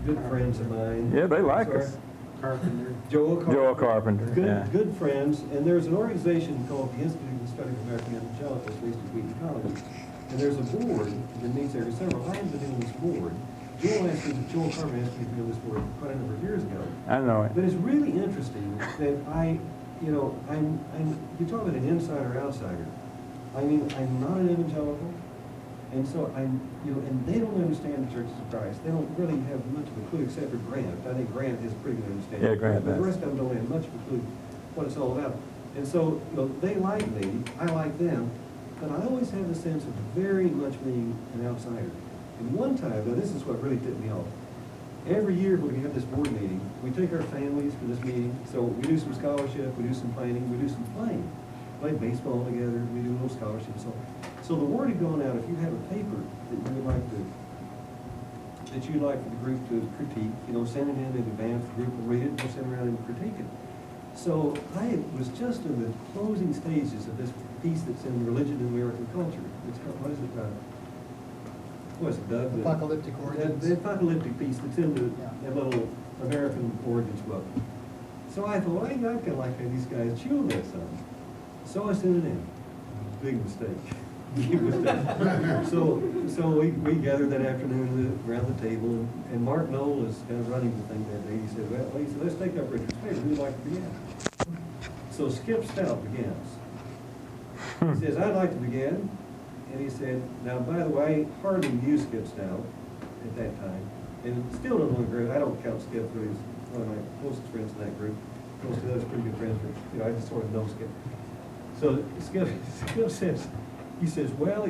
good friends of mine. yeah, they like us. Carpenter. Joel Carpenter, yeah. Good friends. And there's an organization called the Institute of the Study of American Evangelicals based at Wheaton College. And there's a board that meets every summer. I haven't been on this board. Joel Carpenter asked me to be on this board quite a number of years ago. I know it. But it's really interesting that you talk about an insider outsider. I mean, I'm not an evangelical, and so and they don't understand the Churches of Christ. They don't really have much of a clue except for Grant. I think Grant has a pretty good understanding. Yeah, Grant But the does. rest of them don't have much of a clue what it's all about. And so, they like me, I like them, but I always have the sense of very much being an outsider. And one time, now this is what really tipped me off. Every year when we have this board meeting, we take our families for this meeting. So we do some scholarship, we do some planning, we do some playing. Play baseball together, we do a little scholarship and so on. So the word had gone out, if you have a paper that you'd like for the group to critique, send it in advance, the group will read it, we'll send around and critique it. So I was just in the closing stages of this piece that's in Religion and American Culture. It's called, what is it, Doug? Apocalyptic Origins. The apocalyptic piece that's in that little American Origins book. So I thought, I kind of like how these guys chew on that some. So I sent it in. Big mistake. Big mistake. So we gathered that afternoon around the table, and Mark Knoll is kind of running the thing that day. He said, let's take up Richard's paper. Who'd like to begin? So Skip Stout begins. He says, I'd like to begin. And he said, now, by the way, hardly knew Skip Stout at that time. And still don't know the group. I don't count Skip, but he's one of my closest friends in that group. Most of the others pretty good friends, but I just sort of know Skip. So Skip says, there are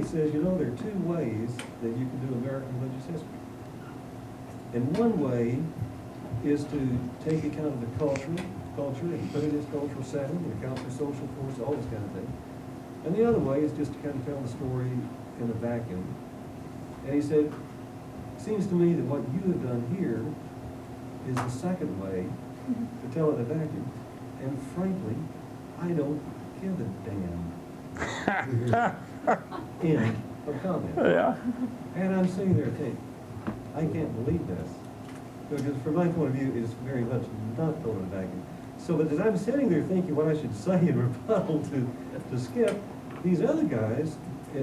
two ways that you can do American religious history. And one way is to take account of the culture and put it in its cultural setting, and account for social force, all this kind of thing. And the other way is just to kind of tell the story in a vacuum. And he said, it seems to me that what you have done here is the second way to tell it in a vacuum. And frankly, I don't give a damn. End of comment. Yeah. And I'm sitting there thinking, I can't believe this. Because from my point of view, it's very much not told in a vacuum. So, but as I'm sitting there thinking what I should say in rebuttal to Skip, these other guys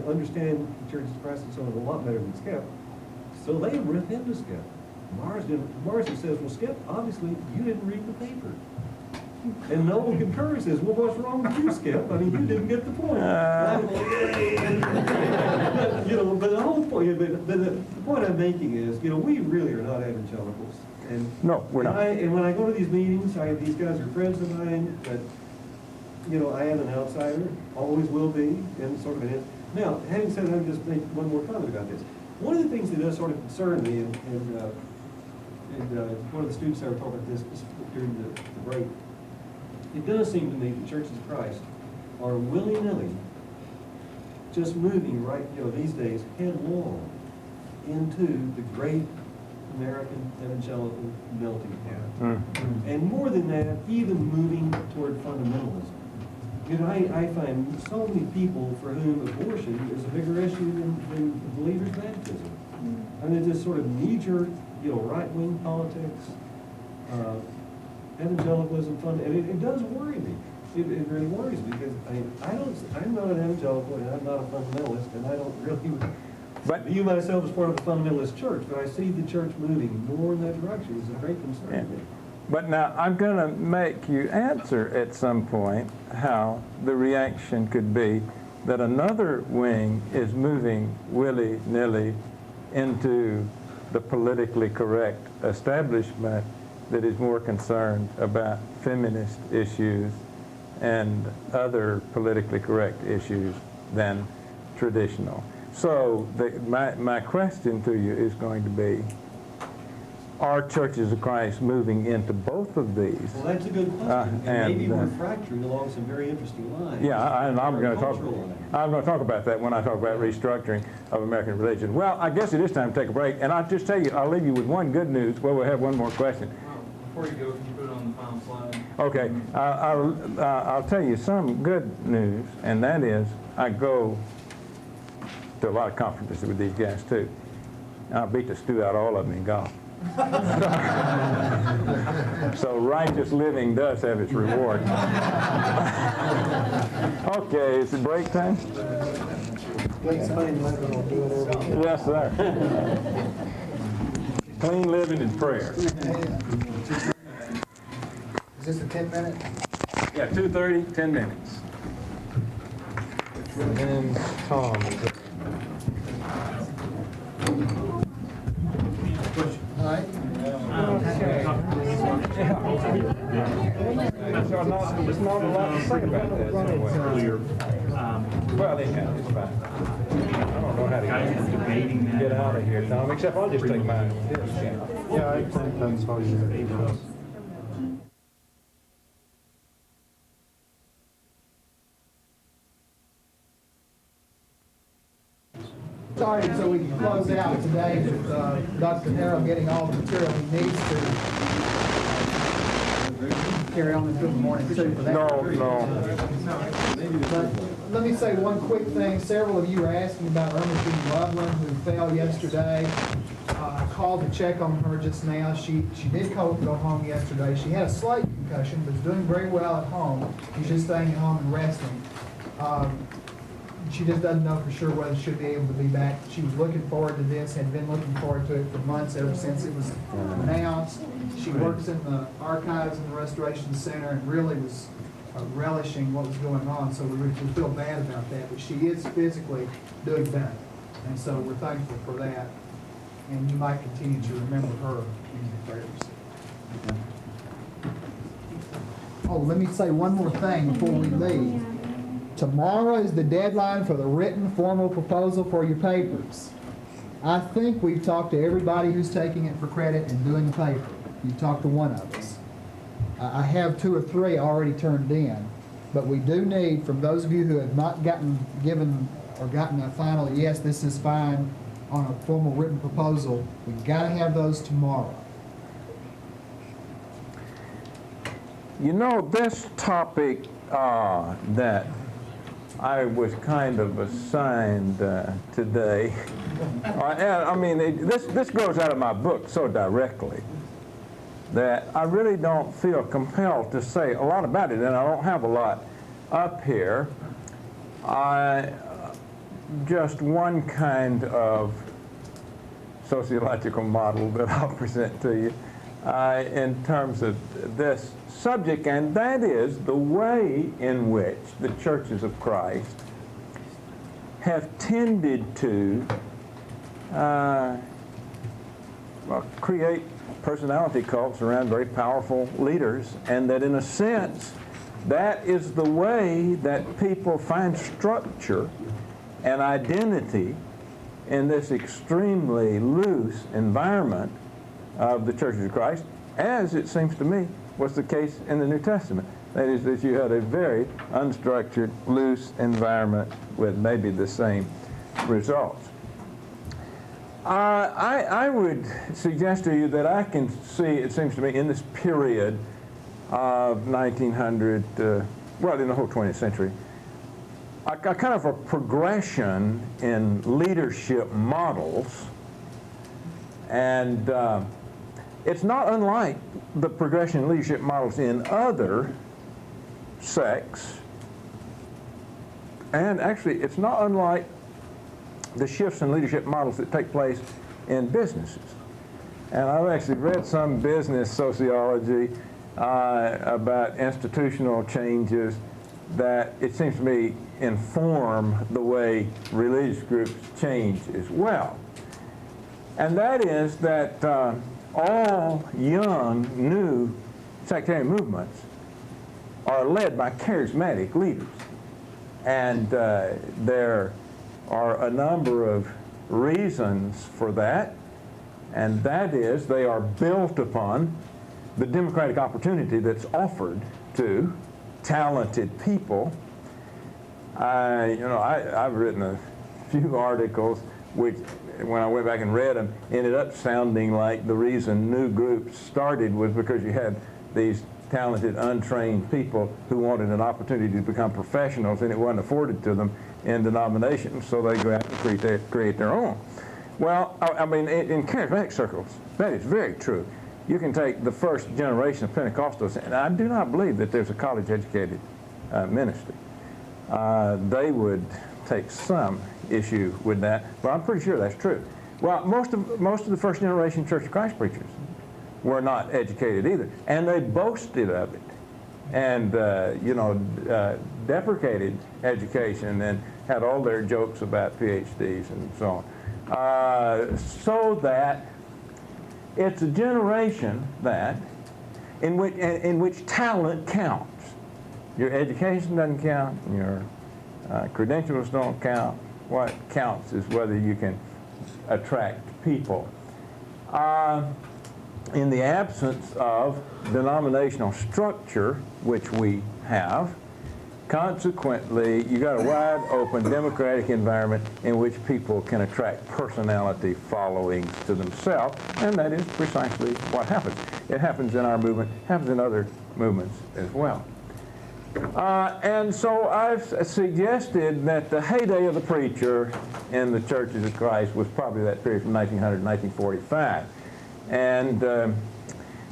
understand the Church of Christ and so on a lot better than Skip. So they rip into Skip. Marsden says, well, Skip, obviously you didn't read the paper. And Noel concurs, says, well, what's wrong with you, Skip? I mean, you didn't get the point. But the whole point, but the point I'm making is, we really are not evangelicals. And No, we're not. And when I go to these meetings, these guys are friends of mine, but, I am an outsider, always will be, and sort of an. Now, having said that, let me just make one more comment about this. One of the things that does sort of concern me, and one of the students I were talking about this during the break, it does seem to me the Churches of Christ are willy-nilly just moving right, these days, headlong into the great American evangelical melting pot. And more than that, even moving toward fundamentalism. I find so many people for whom abortion is a bigger issue than the believer's baptism. I mean, it's just sort of knee-jerk, right-wing politics, evangelicalism, and it does worry me. It really worries me because I'm not an evangelical and I'm not a fundamentalist, and I don't really view myself as part of a fundamentalist church, but I see the church moving more in that direction. It's a great concern to me. But now I'm going to make you answer at some point how the reaction could be that another wing is moving willy-nilly into the politically correct establishment that is more concerned about feminist issues and other politically correct issues than traditional. So my question to you is going to be, are churches of Christ moving into both of these? Well, that's a good question. And maybe we're and, fracturing along some very interesting lines. Yeah, and I'm going to talk. Cultural lines. I'm going to talk about that when I talk about restructuring of American religion. Well, I guess it is time to take a break, and I'll just tell you, I'll leave you with one good news. Well, we'll have one more question. Before you go, can you put it on the final slide? Okay, I'll tell you some good news, and that is I go to a lot of conferences with these guys too. I'll beat the stew out of all of them in golf. So righteous living does have its reward. Okay, is it break time? Yes, sir. Clean living and prayer. Is this a 10-minute? Yeah, 2:30, 10 minutes. And Tom. All right. There's not a lot to say about that. Well, they have, it's fine. I don't know how to get out of here, Tom, except I'll just take mine. Yeah, I think that's how you do it. Sorry, so we can close out today with Dr. Harrell getting all the material he needs to carry on into the morning too for that. No. But let me say one quick thing. Several of you were asking about Ernestine Loveland, who fell yesterday. I called to check on her just now. She did go home yesterday. She had a slight concussion, but is doing very well at home. She's just staying at home and resting. She just doesn't know for sure whether she'll be able to be back. She was looking forward to this, had been looking forward to it for months, ever since it was announced. She works in the archives and the restoration center and really was relishing what was going on, so we feel bad about that. But she is physically doing better, and so we're thankful for that. And you might continue to remember her in your prayers. Oh, let me say one more thing before we leave. Tomorrow is the deadline for the written formal proposal for your papers. I think we've talked to everybody who's taking it for credit and doing the paper. You've talked to one of us. I have 2 or 3 already turned in, but we do need, from those of you who have not gotten a final yes, this is fine on a formal written proposal, we've got to have those tomorrow. You know, this topic that I was kind of assigned today, I mean, this grows out of my book so directly that I really don't feel compelled to say a lot about it, and I don't have a lot up here. Just one kind of sociological model that I'll present to you in terms of this subject, and that is the way in which the churches of Christ have tended to create personality cults around very powerful leaders, and that in a sense that is the way that people find structure and identity in this extremely loose environment of the churches of Christ, as it seems to me was the case in the New Testament. That is, that you had a very unstructured, loose environment with maybe the same results. I would suggest to you that I can see, it seems to me, in this period of 1900, well, in the whole 20th century, a kind of a progression in leadership models, and it's not unlike the progression in leadership models in other sects, and actually it's not unlike the shifts in leadership models that take place in businesses. And I've actually read some business sociology about institutional changes that it seems to me inform the way religious groups change as well. And that is that all young, new sectarian movements are led by charismatic leaders. And there are a number of reasons for that, and that is they are built upon the democratic opportunity that's offered to talented people. I've written a few articles which, when I went back and read them, ended up sounding like the reason new groups started was because you had these talented, untrained people who wanted an opportunity to become professionals, and it wasn't afforded to them in denominations, so they go out and create their own. Well, I mean, in charismatic circles, that is very true. You can take the first generation of Pentecostals, and I do not believe that there's a college-educated ministry. They would take some issue with that, but I'm pretty sure that's true. Well, most of the first generation Church of Christ preachers were not educated either, and they boasted of it, and deprecated education and had all their jokes about PhDs and so on. So that it's a generation that in which talent counts. Your education doesn't count, your credentials don't count. What counts is whether you can attract people. In the absence of denominational structure, which we have, consequently, you got a wide open democratic environment in which people can attract personality followings to themselves, and that is precisely what happens. It happens in our movement, happens in other movements as well. And so I've suggested that the heyday of the preacher in the Churches of Christ was probably that period from 1900 to 1945. And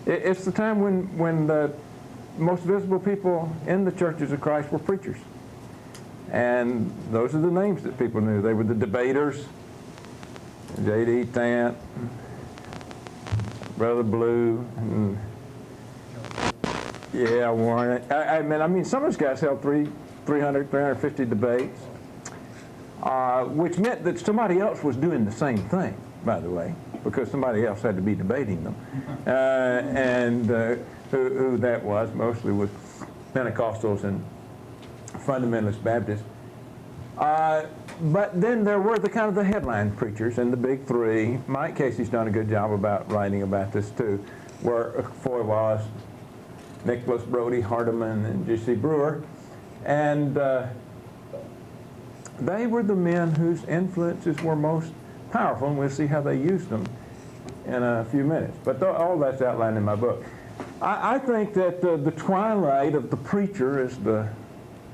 it's the time when the most visible people in the Churches of Christ were preachers. And those are the names that people knew. They were the debaters, J.D. Tant, Brother Blue, and Warren. I mean, some of those guys held 300, 350 debates, which meant that somebody else was doing the same thing, by the way, because somebody else had to be debating them. Who that was, mostly was Pentecostals and fundamentalist Baptists. But then there were the headline preachers, and the big three. Mike Casey's done a good job about writing about this too, were Foy Wallace, Nicholas Brody, Hardeman, and J.C. Brewer. And they were the men whose influences were most powerful, and we'll see how they used them in a few minutes. But all that's outlined in my book. I think that the twilight of the preacher as the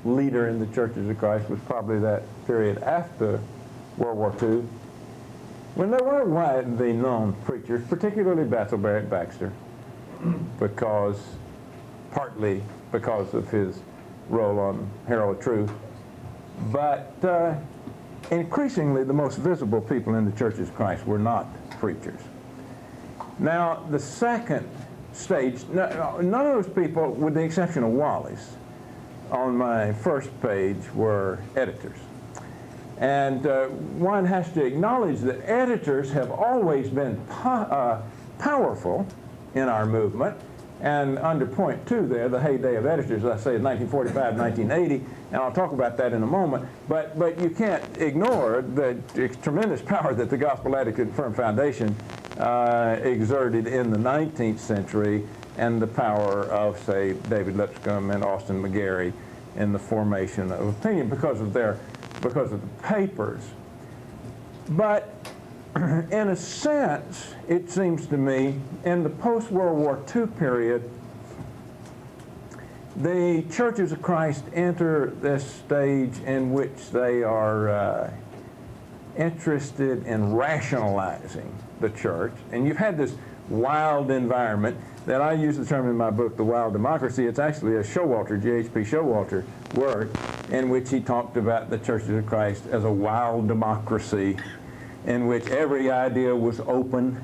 leader in the Churches of Christ was probably that period after World War II, when there were widely known preachers, particularly Bethel Barrett Baxter, partly because of his role on Harrell of Truth, but increasingly the most visible people in the Churches of Christ were not preachers. Now, the second stage, none of those people, with the exception of Wallace, on my first page were editors. And one has to acknowledge that editors have always been powerful in our movement. And under point 2 there, the heyday of editors, as I say, is 1945, 1980, and I'll talk about that in a moment. But you can't ignore the tremendous power that the Gospel Attitude and Firm Foundation exerted in the 19th century, and the power of, say, David Lipscomb and Austin McGarry in the formation of opinion because of the papers. But in a sense, it seems to me, in the post-World War II period, the Churches of Christ enter this stage in which they are interested in rationalizing the church. And you've had this wild environment that I use the term in my book, The Wild Democracy. It's actually a Showalter, J.H.P. Showalter word, in which he talked about the Churches of Christ as a wild democracy in which every idea was open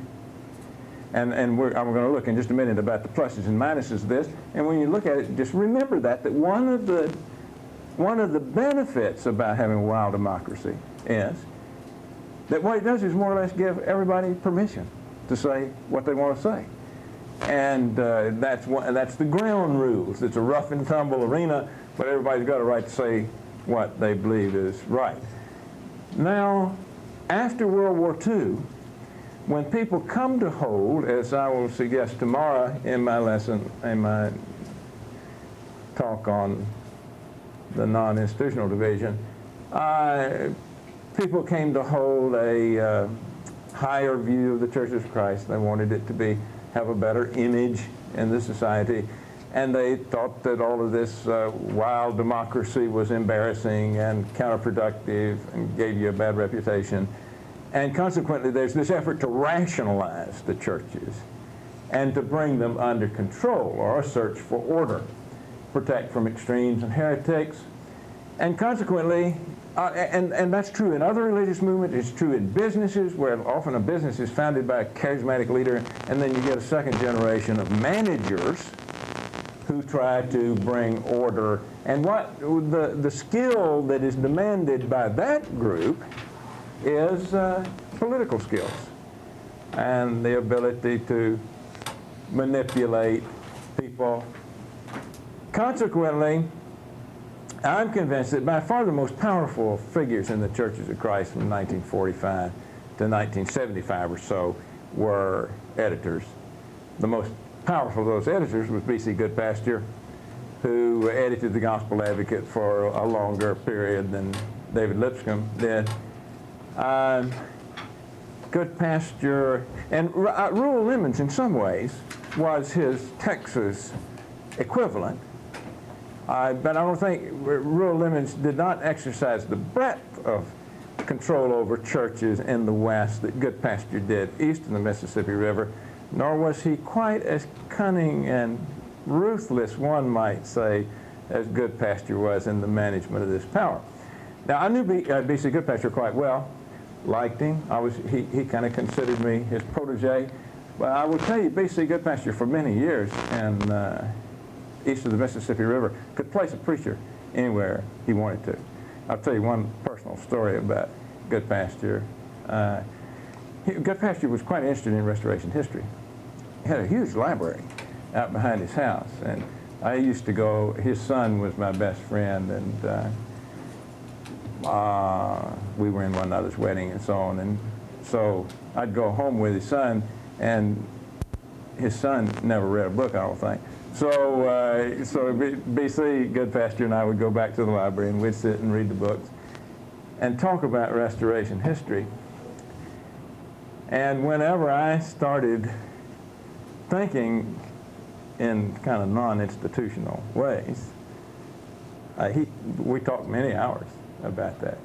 I'm going to look in just a minute about the pluses and minuses of this. And when you look at it, just remember that one of the benefits about having a wild democracy is that what it does is more or less give everybody permission to say what they want to say. And that's the ground rules. It's a rough and tumble arena, but everybody's got a right to say what they believe is right. Now, after World War II, when people come to hold, as I will suggest tomorrow in my lesson, in my talk on the non-institutional division, people came to hold a higher view of the Church of Christ. They wanted it to have a better image in the society, and they thought that all of this wild democracy was embarrassing and counterproductive and gave you a bad reputation. And consequently, there's this effort to rationalize the churches and to bring them under control, or a search for order, protect from extremes and heretics. And consequently, and that's true in other religious movements, it's true in businesses, where often a business is founded by a charismatic leader, and then you get a second generation of managers who try to bring order. And what the skill that is demanded by that group is political skills and the ability to manipulate people. Consequently, I'm convinced that by far the most powerful figures in the Churches of Christ from 1945 to 1975 or so were editors. The most powerful of those editors was B.C. Goodpasture, who edited the Gospel Advocate for a longer period than David Lipscomb did. Goodpasture, and Rural Lemons in some ways was his Texas equivalent, but I don't think Rural Lemons did not exercise the breadth of control over churches in the West that Goodpasture did east of the Mississippi River, nor was he quite as cunning and ruthless, one might say, as Goodpasture was in the management of this power. Now, I knew B.C. Goodpasture quite well, liked him. He kind of considered me his protege. But I will tell you, B.C. Goodpasture for many years and east of the Mississippi River could place a preacher anywhere he wanted to. I'll tell you one personal story about Goodpasture. Goodpasture was quite interested in Restoration history. He had a huge library out behind his house, and I used to go. His son was my best friend, and we were in one another's wedding and so on, and so I'd go home with his son, and his son never read a book, I don't think. So B.C. Goodpasture and I would go back to the library, and we'd sit and read the books and talk about Restoration history. And whenever I started thinking in kind of non-institutional ways, we talked many hours about that.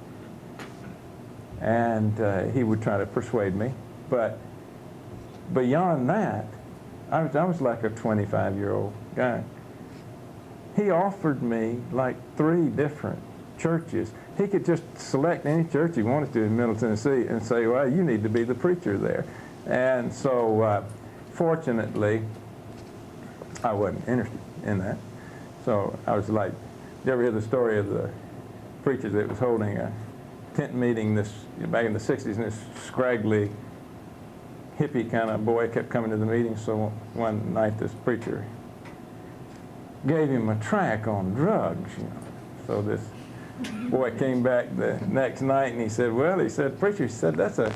And he would try to persuade me. But beyond that, I was like a 25-year-old guy. He offered me like 3 different churches. He could just select any church he wanted to in Middle Tennessee and say, well, you need to be the preacher there. And so fortunately, I wasn't interested in that. So I was like, did you ever hear the story of the preacher that was holding a tent meeting back in the 60s, and this scraggly hippie kind of boy kept coming to the meeting? So one night this preacher gave him a tract on drugs, So this boy came back the next night and he said, preacher, he said, that's a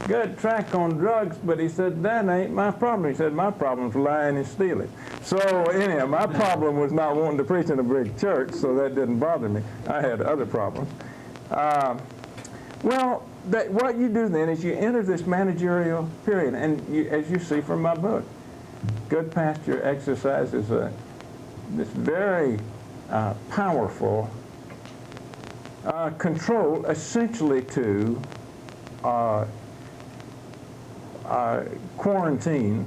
good tract on drugs, but he said, that ain't my problem. He said, my problem's lying and stealing. So anyhow, my problem was not wanting to preach in a big church, so that didn't bother me. I had other problems. What you do then is you enter this managerial period, and as you see from my book, Goodpasture exercises this very powerful control, essentially to quarantine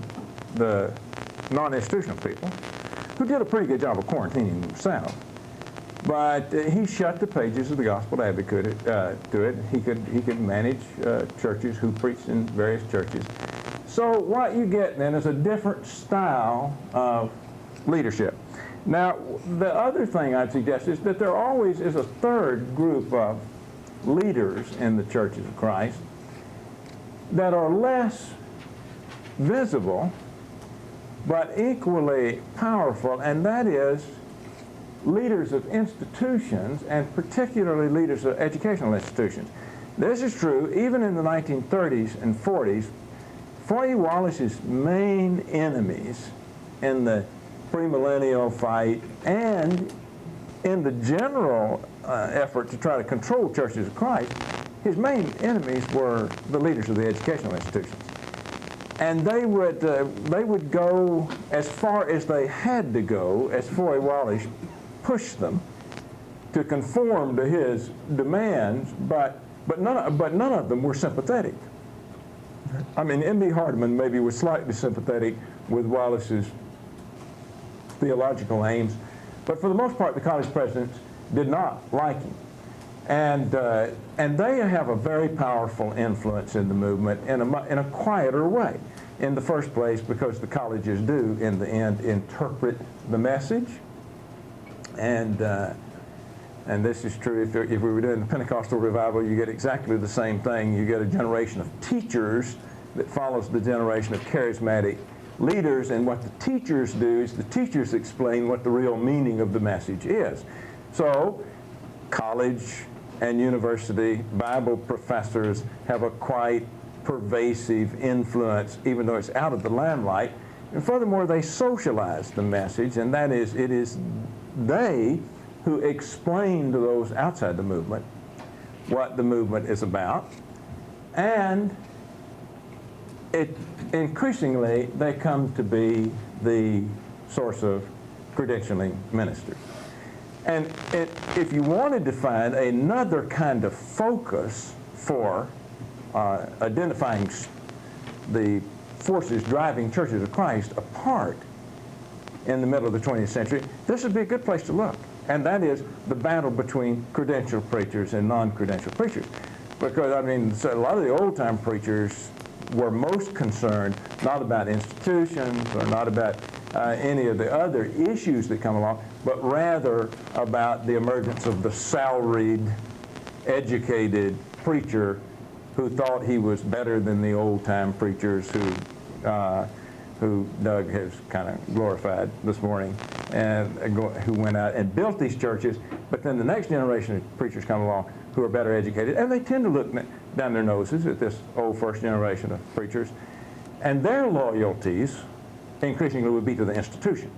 the non-institutional people, who did a pretty good job of quarantining themselves. But he shut the pages of the Gospel Advocate to it. He could manage churches who preached in various churches. So what you get then is a different style of leadership. Now, the other thing I'd suggest is that there always is a third group of leaders in the churches of Christ that are less visible but equally powerful, and that is leaders of institutions, and particularly leaders of educational institutions. This is true even in the 1930s and 40s. Foy Wallace's main enemies in the premillennial fight and in the general effort to try to control churches of Christ, his main enemies were the leaders of the educational institutions. And they would go as far as they had to go, as Foy Wallace pushed them to conform to his demands, but none of them were sympathetic. I mean, M.B. Hardeman maybe was slightly sympathetic with Wallace's theological aims, but for the most part, the college presidents did not like him. And they have a very powerful influence in the movement in a quieter way. In the first place, because the colleges do, in the end, interpret the message. And this is true if we were doing the Pentecostal revival, you get exactly the same thing. You get a generation of teachers that follows the generation of charismatic leaders, and what the teachers do is the teachers explain what the real meaning of the message is. So, college and university Bible professors have a quite pervasive influence, even though it's out of the limelight. And furthermore, they socialize the message, and that is, it is they who explain to those outside the movement what the movement is about. And increasingly, they come to be the source of credentialing ministers. And if you wanted to find another kind of focus for identifying the forces driving churches of Christ apart in the middle of the 20th century, this would be a good place to look. And that is the battle between credentialed preachers and non-credentialed preachers. Because, I mean, so a lot of the old-time preachers were most concerned not about institutions or not about any of the other issues that come along, but rather about the emergence of the salaried, educated preacher who thought he was better than the old-time preachers who Doug has kind of glorified this morning, and who went out and built these churches. But then the next generation of preachers come along who are better educated, and they tend to look down their noses at this old first generation of preachers, and their loyalties increasingly would be to the institutions,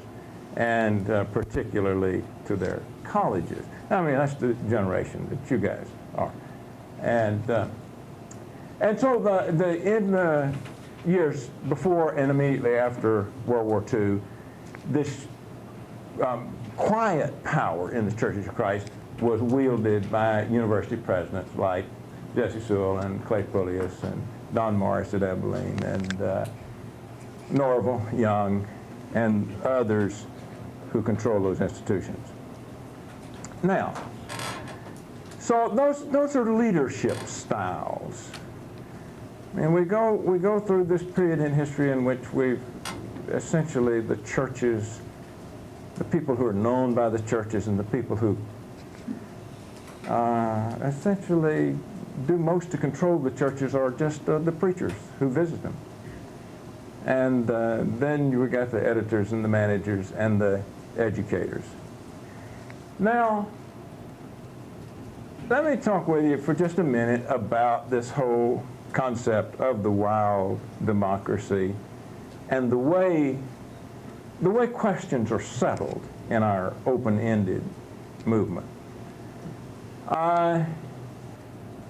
and particularly to their colleges. I mean, that's the generation that you guys are. And so in the years before and immediately after World War II, this quiet power in the Churches of Christ was wielded by university presidents like Jesse Sewell and Clay Pullius and Don Morris at Abilene and Norval Young and others who control those institutions. Now, so those are leadership styles. And we go through this period in history in which we've essentially the churches, the people who are known by the churches and the people who essentially do most to control the churches are just the preachers who visit them. And then we got the editors and the managers and the educators. Now, let me talk with you for just a minute about this whole concept of the wild democracy and the way questions are settled in our open-ended movement.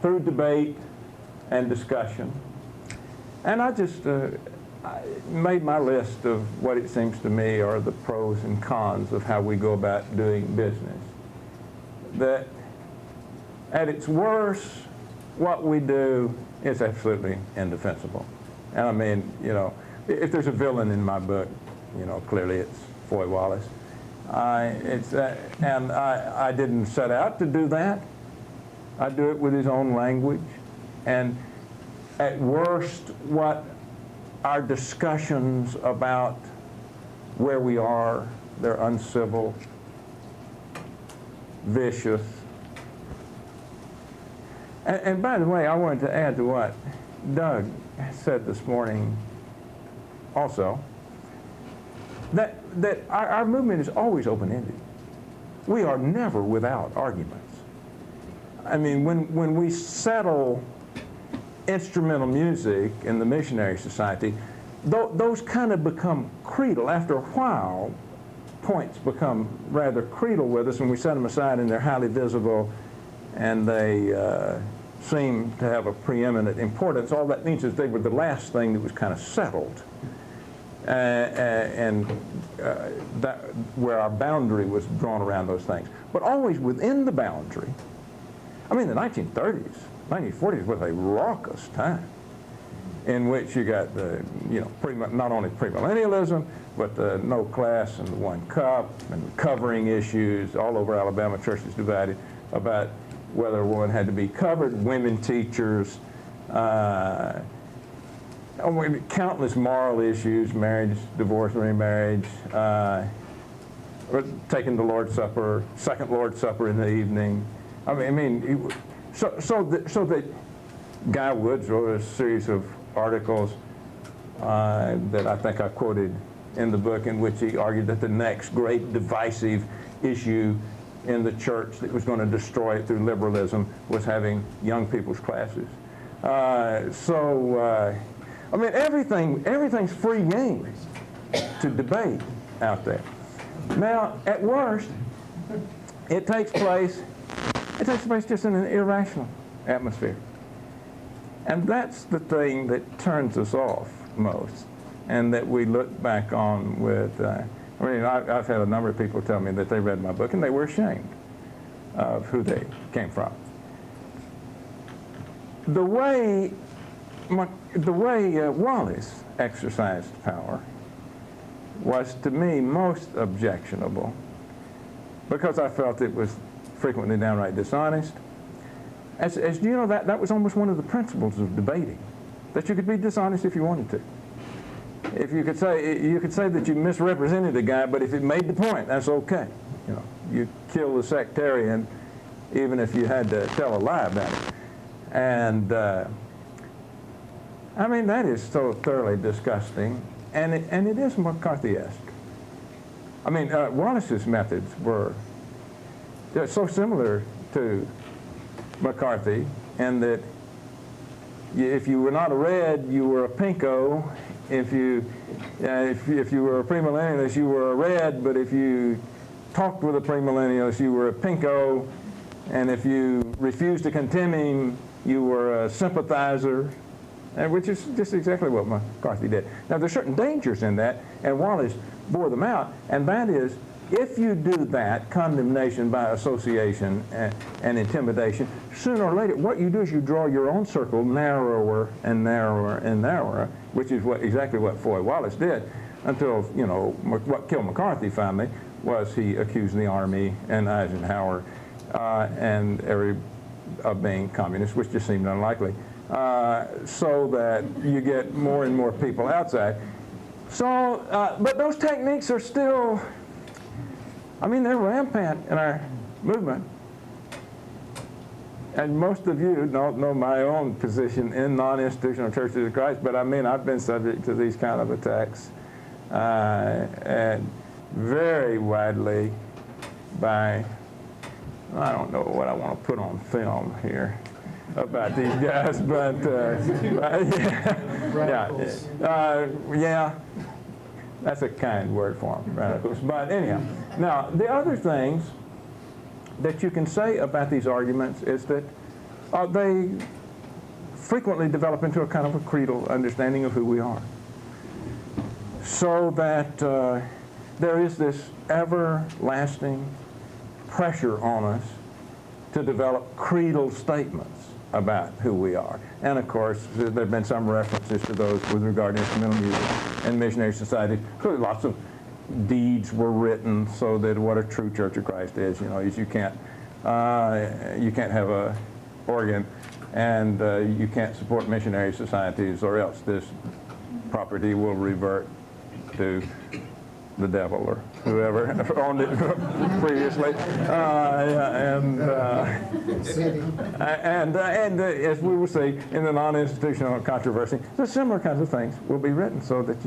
Through debate and discussion, and I just I made my list of what it seems to me are the pros and cons of how we go about doing business. That at its worst, what we do is absolutely indefensible. And I mean, you know, if there's a villain in my book, you know, clearly it's Foy Wallace. And I didn't set out to do that. I do it with his own language. And at worst, what our discussions about where we are, they're uncivil, vicious. And by the way, I wanted to add to what Doug said this morning also, that our movement is always open-ended. We are never without arguments. I mean, when we settle instrumental music in the Missionary Society, those kind of become creedal. After a while, points become rather creedal with us, and we set them aside and they're highly visible, and they seem to have a preeminent importance. All that means is they were the last thing that was kind of settled, and that where our boundary was drawn around those things. But always within the boundary. I mean, the 1930s, 1940s was a raucous time in which you got the, not only premillennialism, but the no class and the one cup and covering issues. All over Alabama, churches divided about whether a woman had to be covered, women teachers, countless moral issues, marriage, divorce, remarriage, taking the Lord's Supper, second Lord's Supper in the evening. So that Guy Woods wrote a series of articles that I think I quoted in the book, in which he argued that the next great divisive issue in the church that was going to destroy it through liberalism was having young people's classes. Everything's free game to debate out there. Now, at worst, it takes place just in an irrational atmosphere. And that's the thing that turns us off most, and that we look back on with, I've had a number of people tell me that they read my book and they were ashamed of who they came from. The way Wallace exercised power was, to me, most objectionable, because I felt it was frequently downright dishonest. As you know, that was almost one of the principles of debating, that you could be dishonest if you wanted to. If you could say that you misrepresented the guy, but if it made the point, that's okay. You kill the sectarian even if you had to tell a lie about it. And that is so thoroughly disgusting, and it is McCarthy-esque. Wallace's methods were so similar to McCarthy, and that if you were not a red, you were a pinko. If you were a premillennialist, you were a red, but if you talked with a premillennialist, you were a pinko, and if you refused to condemn him, you were a sympathizer, which is just exactly what McCarthy did. Now, there's certain dangers in that, and Wallace bore them out, and that is, if you do that, condemnation by association and intimidation, sooner or later, what you do is you draw your own circle narrower and narrower and narrower, which is exactly what Floyd Wallace did, until, what killed McCarthy finally was he accused the Army and Eisenhower of being communist, which just seemed unlikely, so that you get more and more people outside. So, but those techniques are still, they're rampant in our movement. And most of you don't know my own position in non-institutional churches of Christ, but I've been subject to these kind of attacks, and very widely by, I don't know what I want to put on film here about these guys, but that's a kind word for them, radicals. But anyhow, now the other things that you can say about these arguments is that they frequently develop into a kind of a creedal understanding of who we are. So that there is this everlasting pressure on us to develop creedal statements about who we are. And of course, there have been some references to those with regard to instrumental music and missionary societies. Clearly, lots of deeds were written so that what a true Church of Christ is, is you can't have a organ, and you can't support missionary societies, or else this property will revert to the devil or whoever owned it previously. And as we will see in the non-institutional controversy, the similar kinds of things will be written so that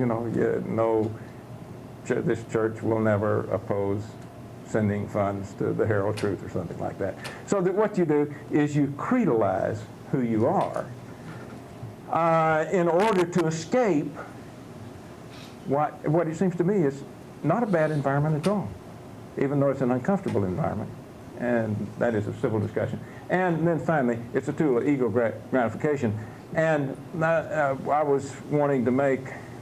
this church will never oppose sending funds to the Herald Truth or something like that. So that what you do is you credalize who you are in order to escape what it seems to me is not a bad environment at all, even though it's an uncomfortable environment, and that is a civil discussion. And then finally, it's a tool of ego gratification. And I was wanting to make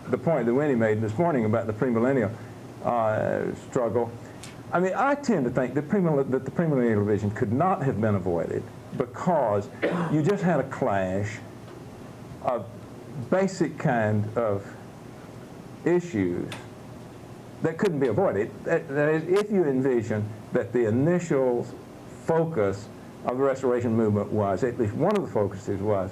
the point that Winnie made this morning about the premillennial struggle. I mean, I tend to think that the premillennial division could not have been avoided because you just had a clash of basic kind of issues that couldn't be avoided. That is, if you envision that the initial focus of the Restoration movement was, at least one of the focuses was,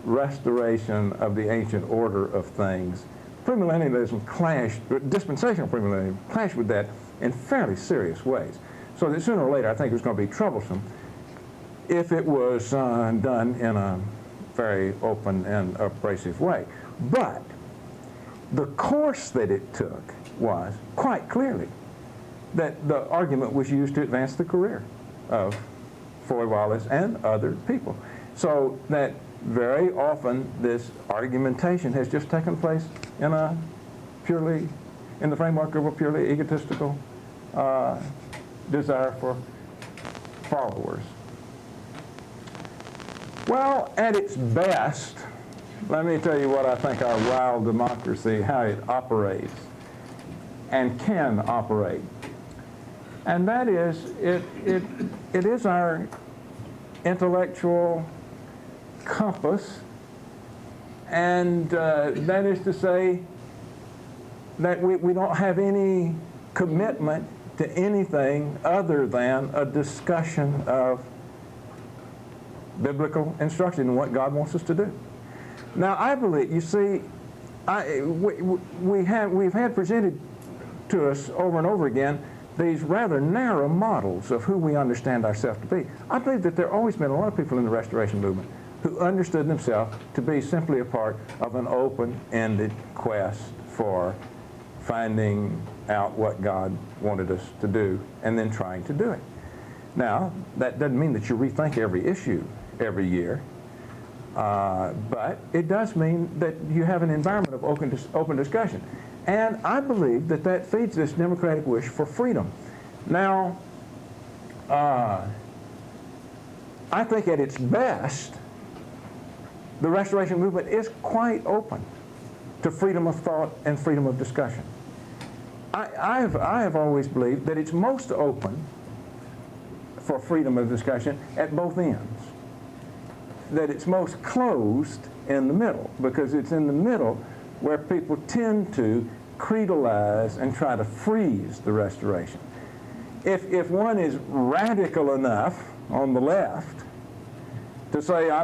restoration of the ancient order of things, premillennialism clashed, dispensational premillennialism clashed with that in fairly serious ways. So that sooner or later, I think it was going to be troublesome if it was done in a very open and abrasive way. But the course that it took was quite clearly that the argument was used to advance the career of Foy Wallace and other people. So that very often this argumentation has just taken place in the framework of a purely egotistical desire for followers. Well, at its best, let me tell you what I think our wild democracy, how it operates and can operate. And that is, it is our intellectual compass, and that is to say that we don't have any commitment to anything other than a discussion of biblical instruction and what God wants us to do. Now, I believe, you see, we've had presented to us over and over again these rather narrow models of who we understand ourselves to be. I believe that there have always been a lot of people in the Restoration movement who understood themselves to be simply a part of an open-ended quest for finding out what God wanted us to do and then trying to do it. Now, that doesn't mean that you rethink every issue every year, but it does mean that you have an environment of open discussion. And I believe that that feeds this democratic wish for freedom. Now, I think at its best, the Restoration movement is quite open to freedom of thought and freedom of discussion. I have always believed that it's most open for freedom of discussion at both ends. That it's most closed in the middle, because it's in the middle where people tend to credalize and try to freeze the Restoration. If one is radical enough on the left to say, I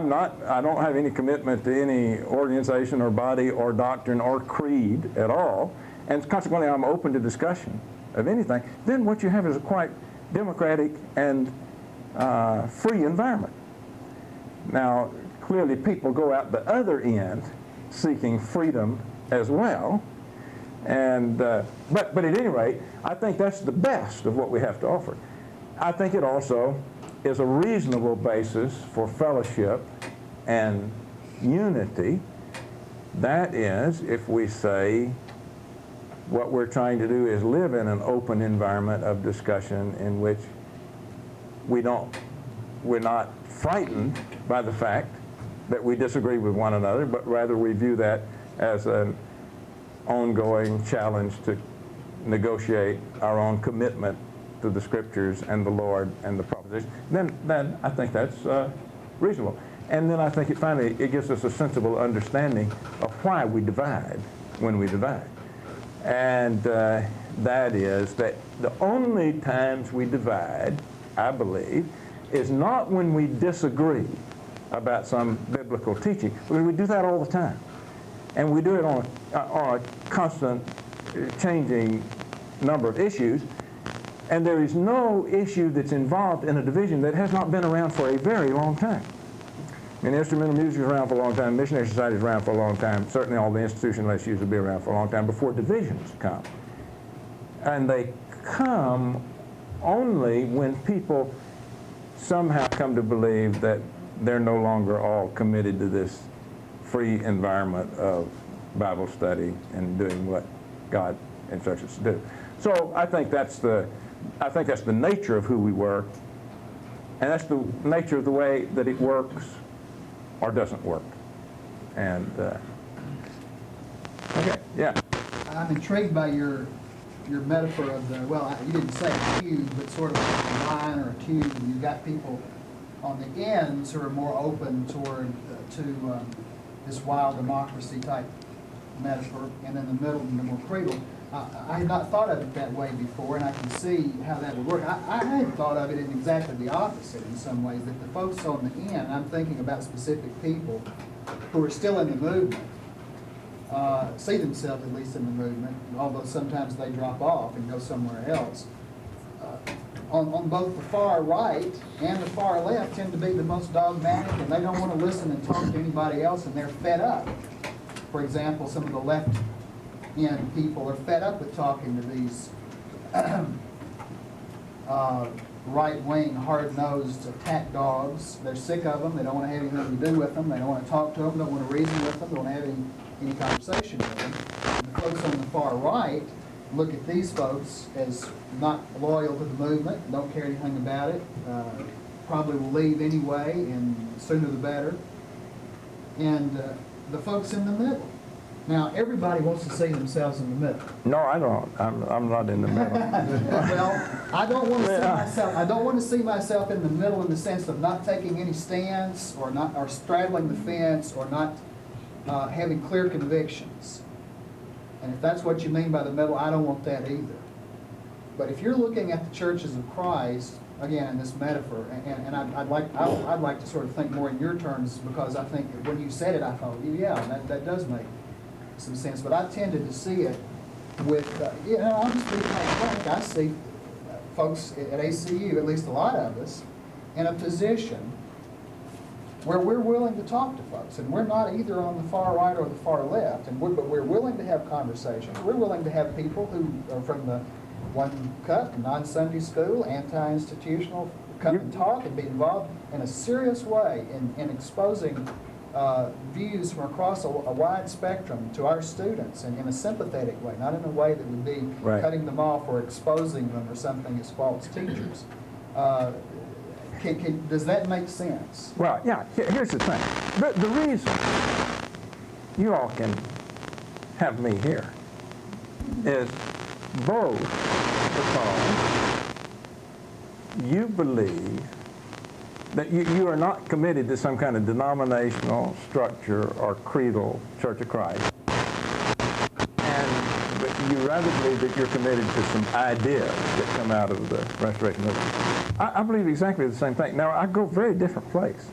don't have any commitment to any organization or body or doctrine or creed at all, and consequently I'm open to discussion of anything, then what you have is a quite democratic and free environment. Now, clearly people go out the other end seeking freedom as well, and but at any rate, I think that's the best of what we have to offer. I think it also is a reasonable basis for fellowship and unity. That is, if we say what we're trying to do is live in an open environment of discussion in which we're not frightened by the fact that we disagree with one another, but rather we view that as an ongoing challenge to negotiate our own commitment to the Scriptures and the Lord and the proposition. Then I think that's reasonable. And then I think it gives us a sensible understanding of why we divide when we divide. And that is that the only times we divide, I believe, is not when we disagree about some biblical teaching, because we do that all the time. and we do it on a constant changing number of issues, and there is no issue that's involved in a division that has not been around for a very long time. I mean, instrumental music is around for a long time, missionary society is around for a long time, certainly all the institutional issues will be around for a long time before divisions come. And they come only when people somehow come to believe that they're no longer all committed to this free environment of Bible study and doing what God instructs us to do. So I think that's the nature of who we were, and that's the nature of the way that it works or doesn't work. And okay, yeah. I'm intrigued by your metaphor of the, well, you didn't say a cube, but sort of a line or a cube, and you've got people on the ends who are more open toward to this wild democracy type metaphor, and in the middle, the more cradle. I had not thought of it that way before, and I can see how that would work. I had thought of it in exactly the opposite in some ways, that the folks on the end, I'm thinking about specific people who are still in the movement, see themselves at least in the movement, although sometimes they drop off and go somewhere else. On both the far right and the far left tend to be the most dogmatic, and they don't want to listen and talk to anybody else, and they're fed up. For example, some of the left end people are fed up with talking to these right-wing, hard-nosed attack dogs. They're sick of them. They don't want to have anything to do with them. They don't want to talk to them. Don't want to reason with them. Don't want to have any conversation with them. And the folks on the far right look at these folks as not loyal to the movement, don't care anything about it, probably will leave anyway, and sooner the better. And the folks in the middle. Now, everybody wants to see themselves in the middle. No, I don't. I'm not in the middle. Well, I don't want to see myself. I don't want to see myself in the middle in the sense of not taking any stands, or straddling the fence, or not having clear convictions. And if that's what you mean by the middle, I don't want that either. But if you're looking at the churches of Christ, again, in this metaphor, and I'd like to sort of think more in your terms, because I think when you said it, I thought, yeah, that does make some sense. But I tended to see it with, I'll just be quite frank, I see folks at ACU, at least a lot of us, in a position where we're willing to talk to folks, and we're not either on the far right or the far left, but we're willing to have conversations. We're willing to have people who are from the one cut, non-Sunday school, anti-institutional, come and talk and be involved in a serious way in exposing views from across a wide spectrum to our students, and in a sympathetic way, not in a way that would be Right. cutting them off or exposing them or something as false teachers. Does that make sense? Well, yeah, here's the thing. The reason you all can have me here is both because you believe that you are not committed to some kind of denominational structure or creedal Church of Christ, but you rather believe that you're committed to some ideas that come out of the Restoration movement. I believe exactly the same thing. Now, I go a very different place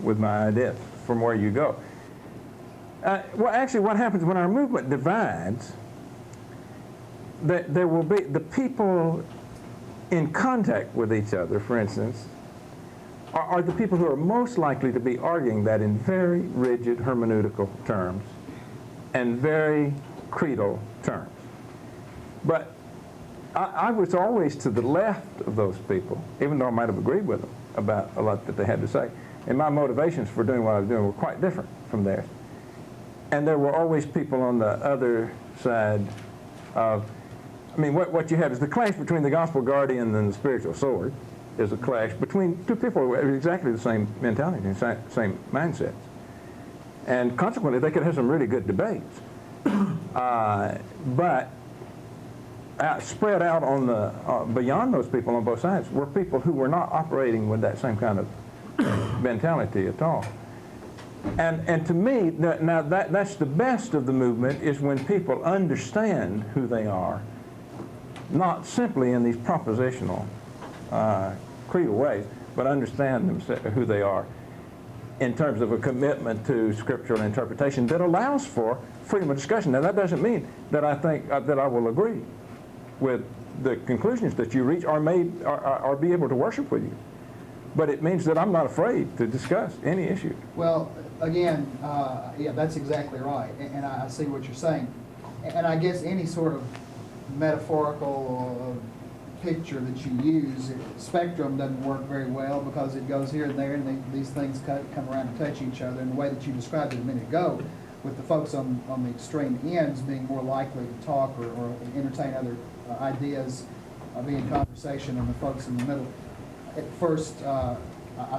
with my ideas from where you go. Well, actually, what happens when our movement divides, that there will be the people in contact with each other, for instance, are the people who are most likely to be arguing that in very rigid hermeneutical terms and very creedal terms. But I was always to the left of those people, even though I might have agreed with them about a lot that they had to say. And my motivations for doing what I was doing were quite different from theirs. And there were always people on the other side of, I mean, what you have is the clash between the gospel guardian and the spiritual sword is a clash between two people who have exactly the same mentality, same mindsets. And consequently, they could have some really good debates. But spread out on the beyond those people on both sides were people who were not operating with that same kind of mentality at all. And to me, now that's the best of the movement, is when people understand who they are, not simply in these propositional creedal ways, but understand who they are. in terms of a commitment to scriptural interpretation that allows for freedom of discussion. Now, that doesn't mean that I think that I will agree with the conclusions that you reach or be able to worship with you. But it means that I'm not afraid to discuss any issue. Well, again, yeah, that's exactly right, and I see what you're saying. And I guess any sort of metaphorical picture that you use, spectrum doesn't work very well because it goes here and there, and these things come around and touch each other. And the way that you described it a minute ago, with the folks on the extreme ends being more likely to talk or entertain other ideas, be in conversation, and the folks in the middle. At first, I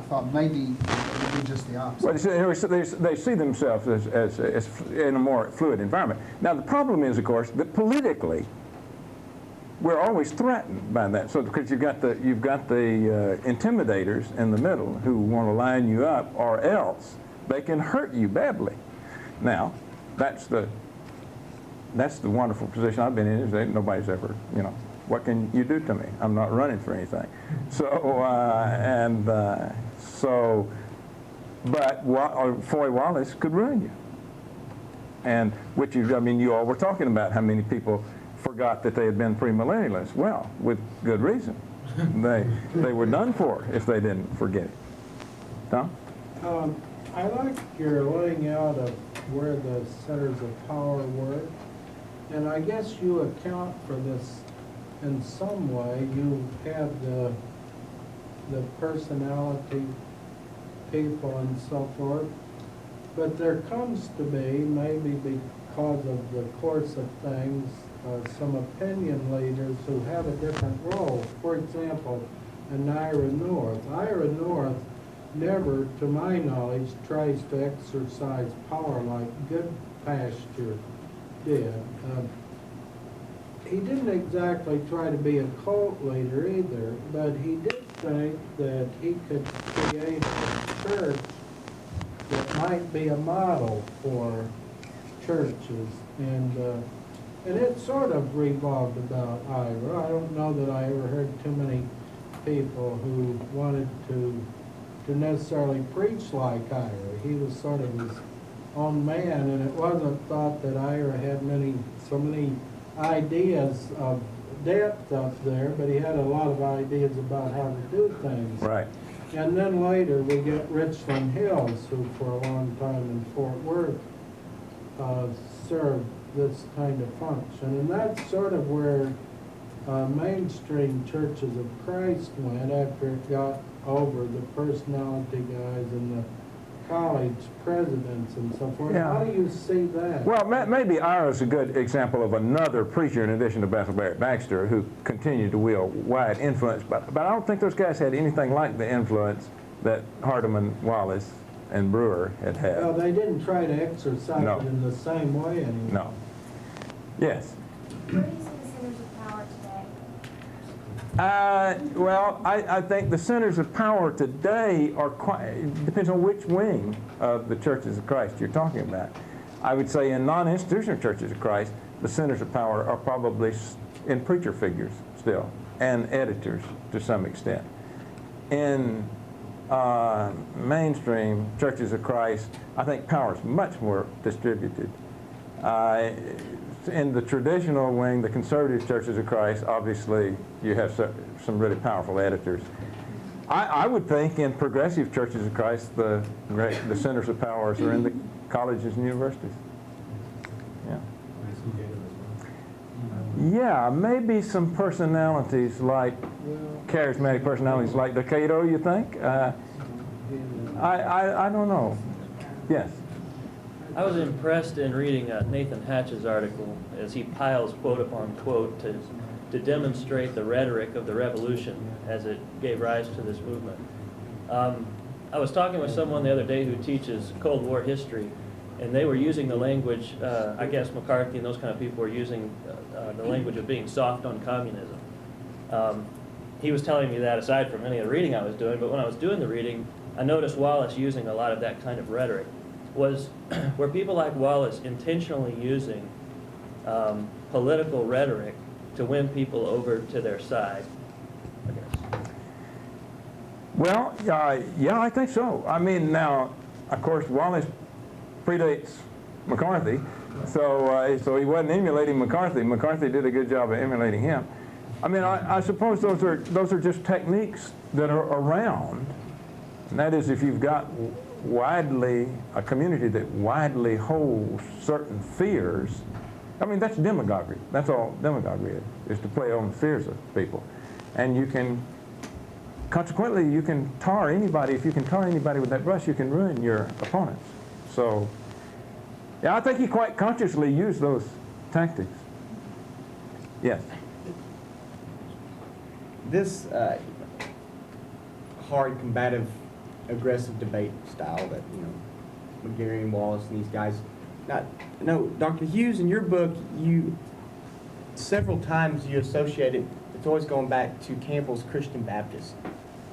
thought maybe it would be just the opposite. Well, they see themselves as in a more fluid environment. Now, the problem is, of course, that politically, we're always threatened by that. So, because you've got the intimidators in the middle who want to line you up, or else they can hurt you badly. Now, that's the wonderful position I've been in, is that nobody's ever, what can you do to me? I'm not running for anything. But Foy Wallace could ruin you. And you all were talking about how many people forgot that they had been premillennialists. Well, with good reason. They were done for if they didn't forget it. Tom? I like your laying out of where the centers of power were, and I guess you account for this in some way. You have the personality people and so forth, but there comes to be, maybe because of the course of things, some opinion leaders who have a different role. For example, an Ira North. Ira North never, to my knowledge, tries to exercise power like Good Pasture did. He didn't exactly try to be a cult leader either, but he did think that he could create a church that might be a model for churches, and it sort of revolved about Ira. I don't know that I ever heard too many people who wanted to necessarily preach like Ira. He was sort of his own man, and it wasn't thought that Ira had so many ideas of depth up there, but he had a lot of ideas about how to do things. Right. And then later we get Richland Hills, who for a long time in Fort Worth served this kind of function. And that's sort of where mainstream churches of Christ went after it got over the personality guys and the college presidents and so forth. Yeah. How do you see that? Well, maybe Ira's a good example of another preacher in addition to Bethel Barrett Baxter who continued to wield wide influence, but I don't think those guys had anything like the influence that Hardeman, Wallace, and Brewer had. Well, they didn't try to exercise No. it in the same way anymore. No. Yes. Where do you see the centers of power today? Well, I think the centers of power today are quite, depends on which wing of the Churches of Christ you're talking about. I would say in non-institutional Churches of Christ, the centers of power are probably in preacher figures still, and editors to some extent. In mainstream Churches of Christ, I think power is much more distributed. In the traditional wing, the conservative Churches of Christ, obviously you have some really powerful editors. I would think in progressive Churches of Christ, the centers of powers are in the colleges and universities. Yeah, maybe some personalities like charismatic personalities like the Cato, you think? I don't know. Yes. I was impressed in reading Nathan Hatch's article as he piles quote upon quote to demonstrate the rhetoric of the revolution as it gave rise to this movement. I was talking with someone the other day who teaches Cold War history, and they were using the language, I guess McCarthy and those kind of people were using the language of being soft on communism. He was telling me that aside from any of the reading I was doing, but when I was doing the reading, I noticed Wallace using a lot of that kind of rhetoric. Were people like Wallace intentionally using political rhetoric to win people over to their side, I guess? Well, yeah, I think so. I mean, now, of course, Wallace predates McCarthy, so he wasn't emulating McCarthy. McCarthy did a good job of emulating him. I mean, I suppose those are just techniques that are around, and that is if you've got a community that widely holds certain fears. I mean, that's demagoguery. That's all demagoguery is to play on the fears of people. And you can, consequently, you can tar anybody. If you can tar anybody with that brush, you can ruin your opponents. So, yeah, I think he quite consciously used those tactics. Yes? This hard, combative, aggressive debate style that, McGarry and Wallace and these guys. No, Dr. Hughes, in your book, several times you associate it, it's always going back to Campbell's Christian Baptist.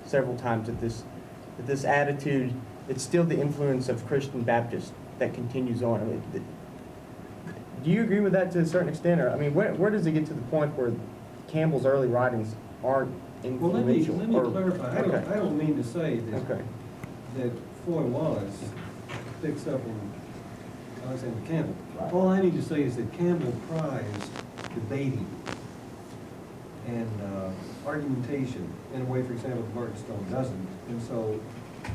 Several times that this attitude, it's still the influence of Christian Baptist that continues on. I mean, do you agree with that to a certain extent? Or, I mean, where does it get to the point where Campbell's early writings aren't influential? Well, let me clarify. I don't mean to say that Foy Wallace picks up on Alexander Campbell. Right. All I need to say is that Campbell prized debating and argumentation in a way, for example, that Martin Stone doesn't. And so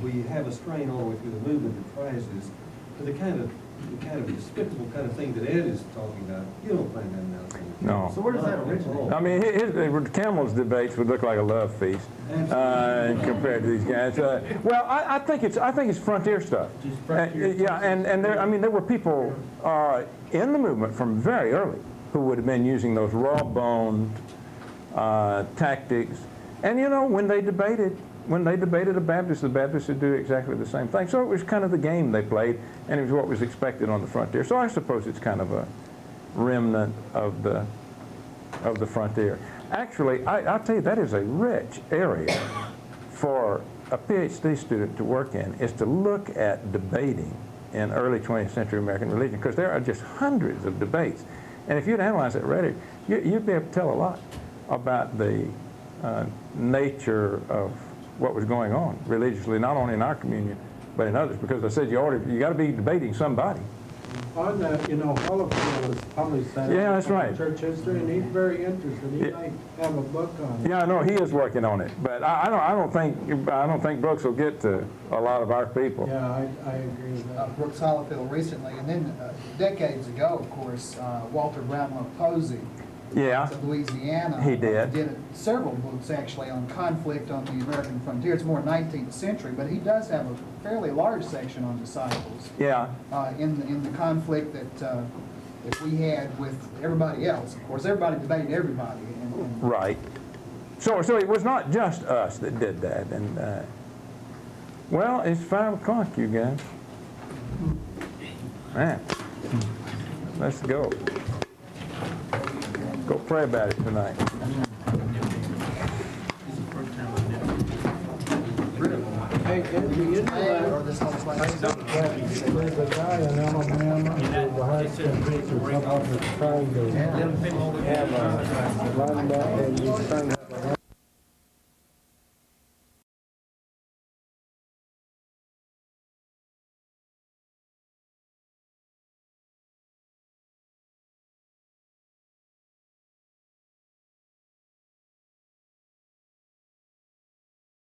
we have a strain all the way through the movement that prizes for the kind of despicable kind of thing that Ed is talking about. You don't find that now. No. So where does that originate? I mean, Campbell's debates would look like a love feast compared to these guys. Well, I think it's frontier stuff. Yeah, and there were people in the movement from very early who would have been using those raw-boned tactics. And when they debated a Baptist, the Baptists would do exactly the same thing. So it was kind of the game they played, and it was what was expected on the frontier. So I suppose it's kind of a remnant of the frontier. Actually, I'll tell you, that is a rich area for a PhD student to work in, is to look at debating in early 20th century American religion, because there are just hundreds of debates. And if you'd analyze that rhetoric, you'd be able to tell a lot about the nature of what was going on religiously, not only in our communion, but in others. Because I said you got to be debating somebody. On that, Holocaust was published that. Yeah, that's right. Church history, and he's very interested. He might have a book on it. Yeah, I know he is working on it, but I don't think Brooks will get to a lot of our people. Yeah, I agree with that. Brooks Hollifield recently, and then decades ago, of course, Walter Brownlow Posey. Yeah, Of Louisiana. He did. Did several books actually on conflict on the American frontier. It's more 19th century, but he does have a fairly large section on disciples. yeah. In the conflict that we had with everybody else. Of course, everybody debated everybody. And Right. So it was not just us that did that. And well, it's 5 o'clock, you guys. Man, let's go. Go pray about it tonight. Hey, Andrew, you know that? or this whole place. There's a guy in Alabama who's a high school preacher, someone that's trying to have a lined up, and he's trying to